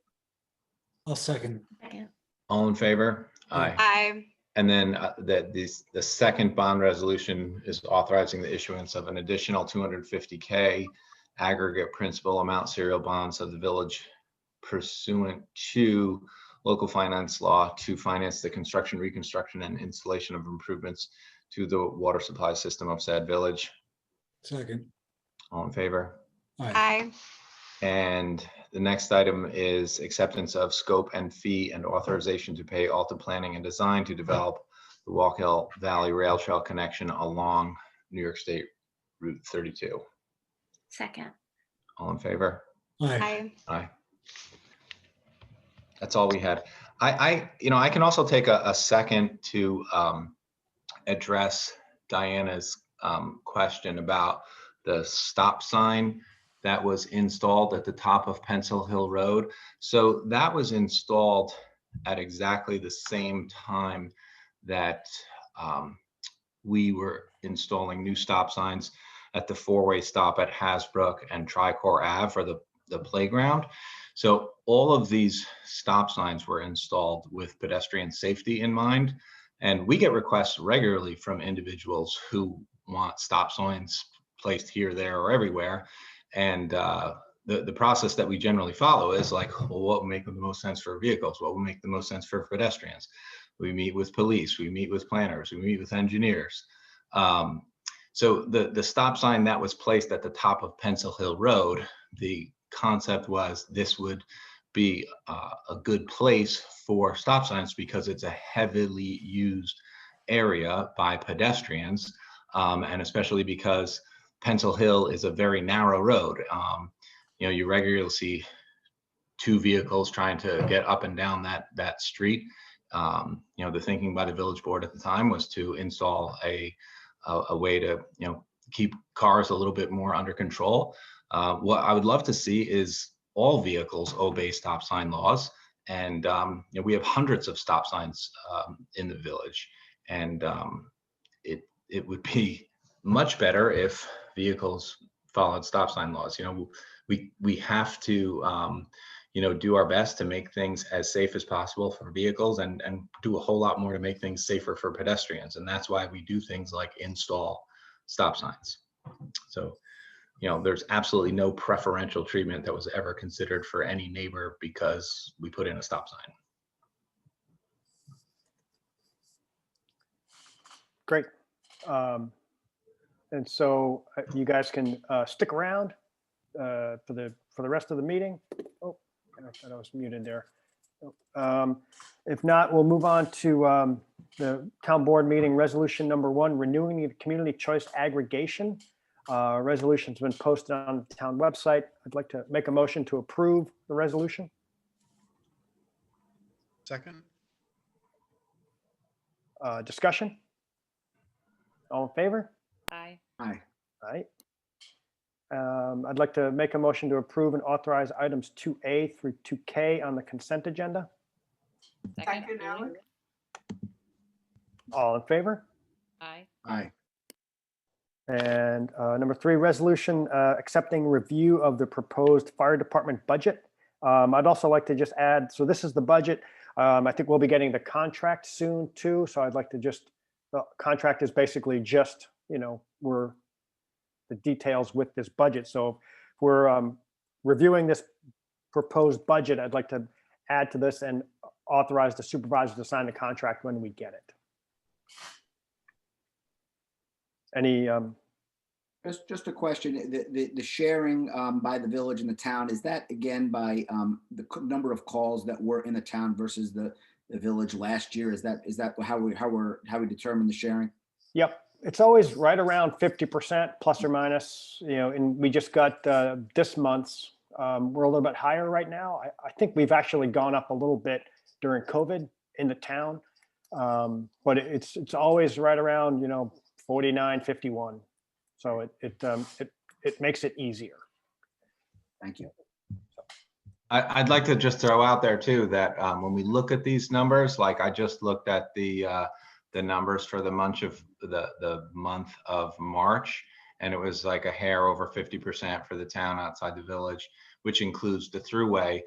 I'll second. All in favor? Aye. Aye. And then the second bond resolution is authorizing the issuance of an additional 250K aggregate principal amount serial bonds of the village pursuant to local finance law to finance the construction, reconstruction, and installation of improvements to the water supply system of said village. Second. All in favor? Aye. And the next item is acceptance of scope and fee and authorization to pay Alta Planning and Design to develop the Walkill Valley Rail Trail connection along New York State Route 32. Second. All in favor? Aye. Aye. That's all we had. I can also take a second to address Diana's question about the stop sign that was installed at the top of Pencil Hill Road. So that was installed at exactly the same time that we were installing new stop signs at the four-way stop at Hasbrook and Tricor Ave for the playground. So all of these stop signs were installed with pedestrian safety in mind. And we get requests regularly from individuals who want stop signs placed here, there, or everywhere. And the process that we generally follow is like, well, what would make the most sense for vehicles? What would make the most sense for pedestrians? We meet with police, we meet with planners, we meet with engineers. So the stop sign that was placed at the top of Pencil Hill Road, the concept was this would be a good place for stop signs because it's a heavily used area by pedestrians, and especially because Pencil Hill is a very narrow road. You regularly see two vehicles trying to get up and down that street. The thinking by the village board at the time was to install a way to keep cars a little bit more under control. What I would love to see is all vehicles obey stop sign laws, and we have hundreds of stop signs in the village, and it would be much better if vehicles followed stop sign laws. We have to do our best to make things as safe as possible for vehicles and do a whole lot more to make things safer for pedestrians. And that's why we do things like install stop signs. So, there's absolutely no preferential treatment that was ever considered for any neighbor because we put in a stop sign. Great. And so you guys can stick around for the rest of the meeting. Oh, I thought I was muted there. If not, we'll move on to the town board meeting resolution number 1, renewing the community choice aggregation. Resolution's been posted on the town website. I'd like to make a motion to approve the resolution. Second. Discussion? All in favor? Aye. Aye. Aye. I'd like to make a motion to approve and authorize items 2A through 2K on the consent agenda. Second, Ellen. All in favor? Aye. Aye. And number 3, resolution accepting review of the proposed fire department budget. I'd also like to just add, so this is the budget. I think we'll be getting the contract soon too. So I'd like to the contract is basically just, we're the details with this budget. So if we're reviewing this proposed budget, I'd like to add to this and authorize the supervisor to sign the contract when we get it. Any Just a question, the sharing by the village and the town, is that again by the number of calls that were in the town versus the village last year? Is that how we determine the sharing? Yep, it's always right around 50% plus or minus, and we just got this month's, we're a little bit higher right now. I think we've actually gone up a little bit during COVID in the town, but it's always right around, 49, 51. So it makes it easier. Thank you. I'd like to just throw out there too, that when we look at these numbers, like I just looked at the numbers for the month of March, and it was like a hair over 50% for the town outside the village, which includes the throughway.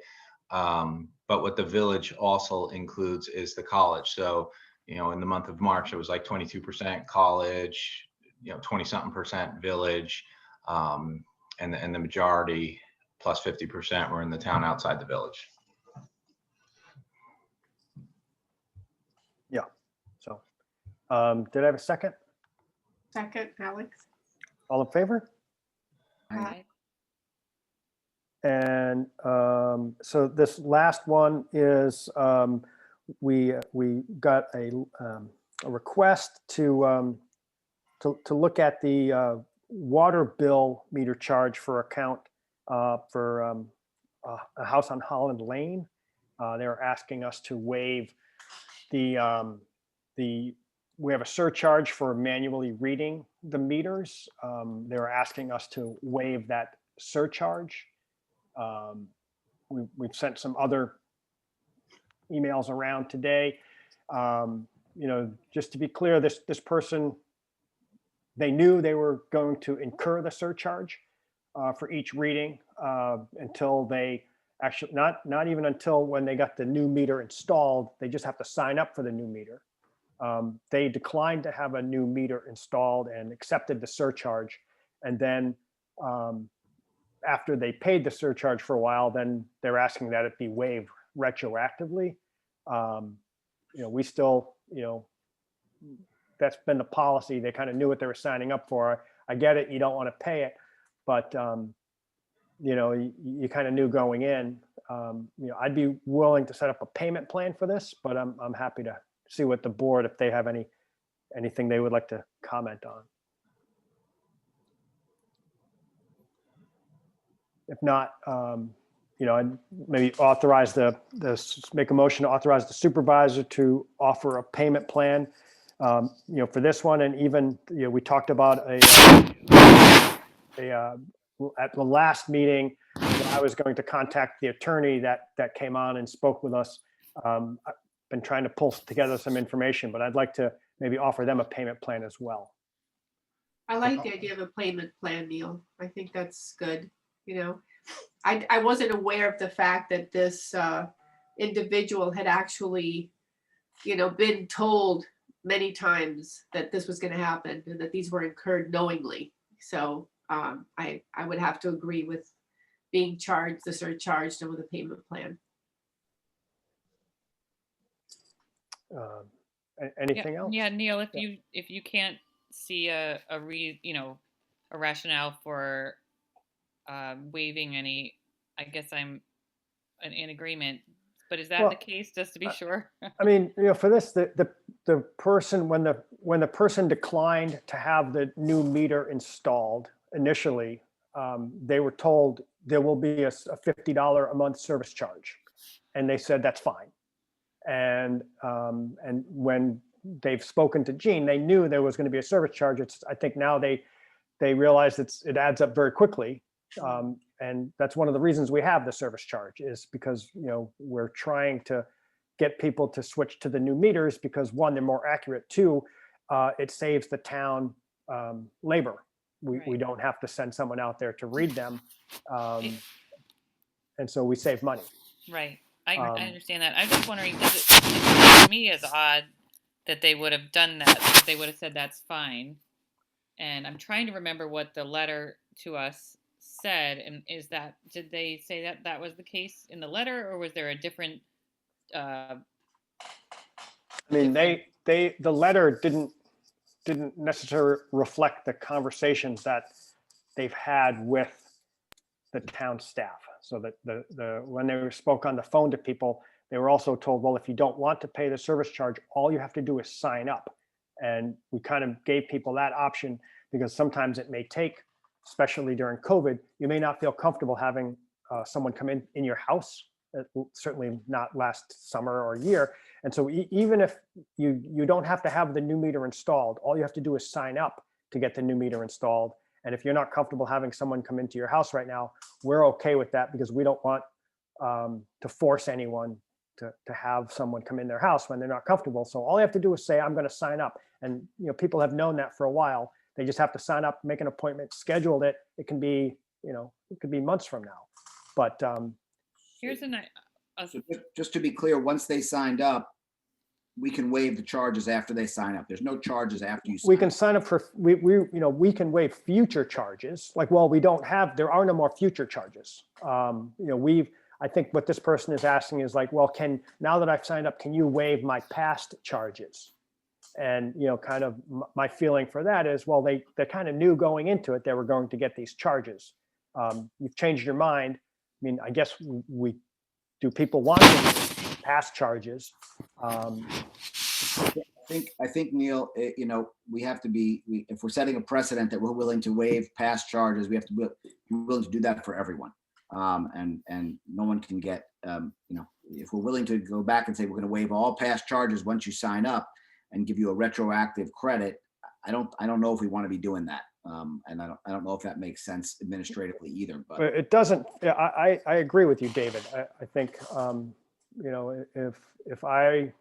But what the village also includes is the college. So, you know, in the month of March, it was like 22% college, 20-something% village, and the majority plus 50% were in the town outside the village. Yeah. So, did I have a second? Second, Alex. All in favor? Aye. And so this last one is we got a request to look at the water bill meter charge for account for a house on Holland Lane. They're asking us to waive we have a surcharge for manually reading the meters. They're asking us to waive that surcharge. We've sent some other emails around today. Just to be clear, this person, they knew they were going to incur the surcharge for each reading until they actually, not even until when they got the new meter installed. They just have to sign up for the new meter. They declined to have a new meter installed and accepted the surcharge. And then after they paid the surcharge for a while, then they're asking that it be waived retroactively. We still, that's been the policy. They kind of knew what they were signing up for. I get it. You don't want to pay it, but you kind of knew going in. I'd be willing to set up a payment plan for this, but I'm happy to see what the board, if they have anything they would like to comment on. If not, I'd maybe authorize make a motion to authorize the supervisor to offer a payment plan, for this one. And even, we talked about at the last meeting, I was going to contact the attorney that came on and spoke with us. I've been trying to pull together some information, but I'd like to maybe offer them a payment plan as well. I like the idea of a payment plan, Neil. I think that's good. I wasn't aware of the fact that this individual had actually, been told many times that this was going to happen and that these were incurred knowingly. So I would have to agree with being charged the surcharge and with a payment plan. Anything else? Yeah, Neil, if you can't see a rationale for waiving any, I guess I'm in agreement, but is that the case, just to be sure? I mean, for this, the person, when the person declined to have the new meter installed initially, they were told there will be a $50 a month service charge, and they said that's fine. And when they've spoken to Gene, they knew there was going to be a service charge. I think now they realize it adds up very quickly. And that's one of the reasons we have the service charge, is because, we're trying to get people to switch to the new meters because, one, they're more accurate. Two, it saves the town labor. We don't have to send someone out there to read them. And so we save money. Right. I understand that. I'm just wondering, because it to me is odd that they would have done that. They would have said that's fine. And I'm trying to remember what the letter to us said. And did they say that was the case in the letter, or was there a different? I mean, the letter didn't necessarily reflect the conversations that they've had with the town staff. So that when they spoke on the phone to people, they were also told, well, if you don't want to pay the service charge, all you have to do is sign up. And we kind of gave people that option because sometimes it may take, especially during COVID, you may not feel comfortable having someone come in your house, certainly not last summer or year. And so even if you don't have to have the new meter installed, all you have to do is sign up to get the new meter installed. And if you're not comfortable having someone come into your house right now, we're okay with that because we don't want to force anyone to have someone come in their house when they're not comfortable. So all you have to do is say, I'm going to sign up. And people have known that for a while. They just have to sign up, make an appointment, schedule it. It can be, it could be months from now. But here's an So just to be clear, once they signed up, we can waive the charges after they sign up. There's no charges after you sign we can sign up for, we can waive future charges. Like, well, there are no more future charges. I think what this person is asking is like, well, now that I've signed up, can you waive my past charges? And, kind of my feeling for that is, well, they kind of knew going into it, they were going to get these charges. You've changed your mind. I mean, I guess do people want past charges? I think Neil, we have to be, if we're setting a precedent that we're willing to waive past charges, we have to be willing to do that for everyone. And no one can get, if we're willing to go back and say, we're going to waive all past charges once you sign up and give you a retroactive credit, I don't know if we want to be doing that. And I don't know if that makes sense administratively either, but it doesn't. I agree with you, David. I think, if I,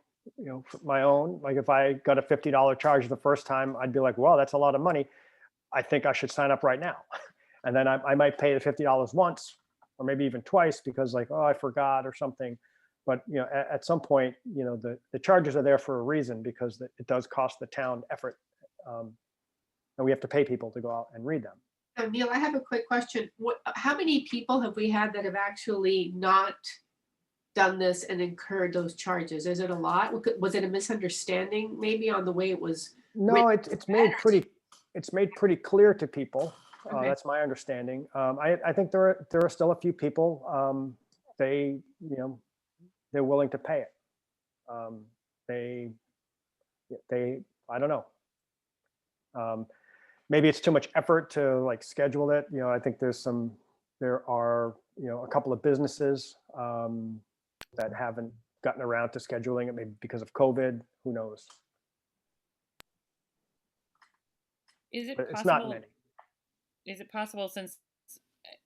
for my own, like if I got a $50 charge the first time, I'd be like, well, that's a lot of money. I think I should sign up right now. And then I might pay the $50 once or maybe even twice because like, oh, I forgot or something. But, at some point, the charges are there for a reason because it does cost the town effort. And we have to pay people to go out and read them. So Neil, I have a quick question. How many people have we had that have actually not done this and incurred those charges? Is it a lot? Was it a misunderstanding maybe on the way it was? No, it's made pretty clear to people. Okay. That's my understanding. I think there are still a few people, they're willing to pay it. I don't know. Maybe it's too much effort to like schedule it. I think there are a couple of businesses that haven't gotten around to scheduling it, maybe because of COVID, who knows? Is it But possible? it's not many. Is it possible, since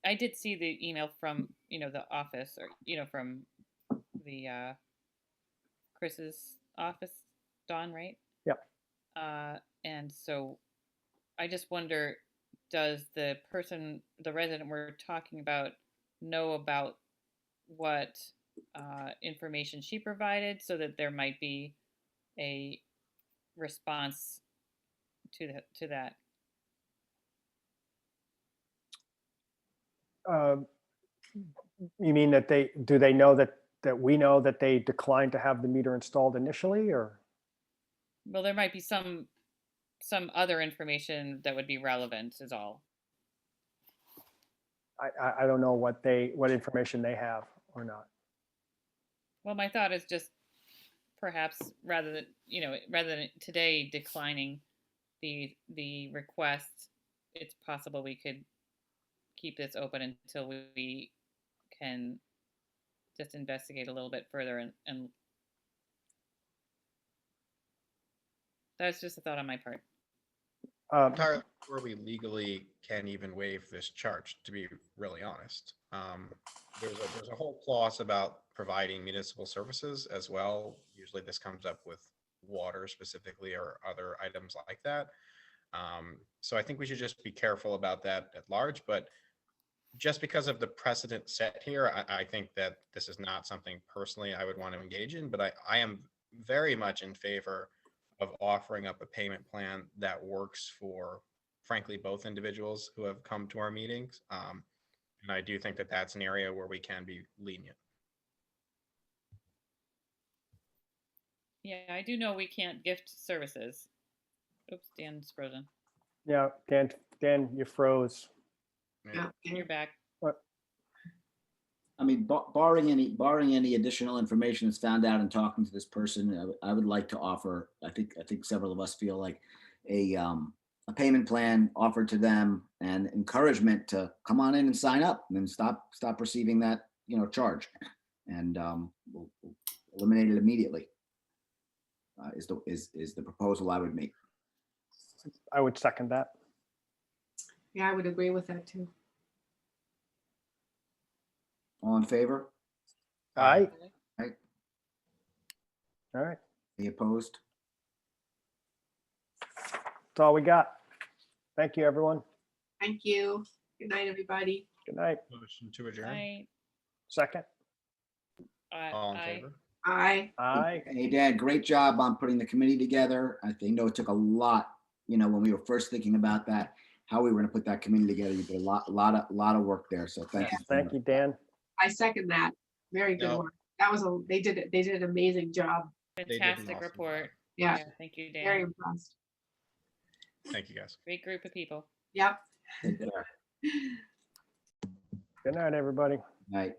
I did see the email from, the office or, from the Chris's office, Dawn, right? Yep. And so I just wonder, does the resident we're talking about know about what information she provided so that there might be a response to that? You mean that do they know that we know that they declined to have the meter installed initially, or? Well, there might be some other information that would be relevant is all. I don't know what information they have or not. Well, my thought is just perhaps rather than today declining the request, it's possible we could keep this open until we can just investigate a little bit further and that's just a thought on my part. Entirely where we legally can even waive this charge, to be really honest. There's a whole clause about providing municipal services as well. Usually this comes up with water specifically or other items like that. So I think we should just be careful about that at large, but just because of the precedent set here, I think that this is not something personally I would want to engage in, but I am very much in favor of offering up a payment plan that works for, frankly, both individuals who have come to our meetings. And I do think that that's an area where we can be lenient. Yeah, I do know we can't gift services. Oops, Dan's frozen. Yeah, Dan, you froze. Yeah, you're back. What? I mean, barring any additional information that's found out in talking to this person, I would like to offer. I think several of us feel like a payment plan offered to them and encouragement to come on in and sign up and then stop receiving that charge, and we'll eliminate it immediately. Is the proposal I would make. I would second that. Yeah, I would agree with that too. All in favor? Aye. Aye. All right. Any opposed? That's all we got. Thank you, everyone. Thank you. Good night, everybody. Good night. Motion to adjourn. I, Second. All in I, favor? Aye. Aye. Hey, Dad, great job on putting the committee together. I think, it took a lot, when we were first thinking about that, how we were gonna put that committee together. You did a lot of work there. So thank you. Yes, thank you, Dan. I second that. Very good No. work. That was they did an amazing job. did an fantastic awesome report. Yeah. Thank you, Very Dan. impressed. Thank you, guys. Great group of people. Yep. Take care. Good night, everybody. Night.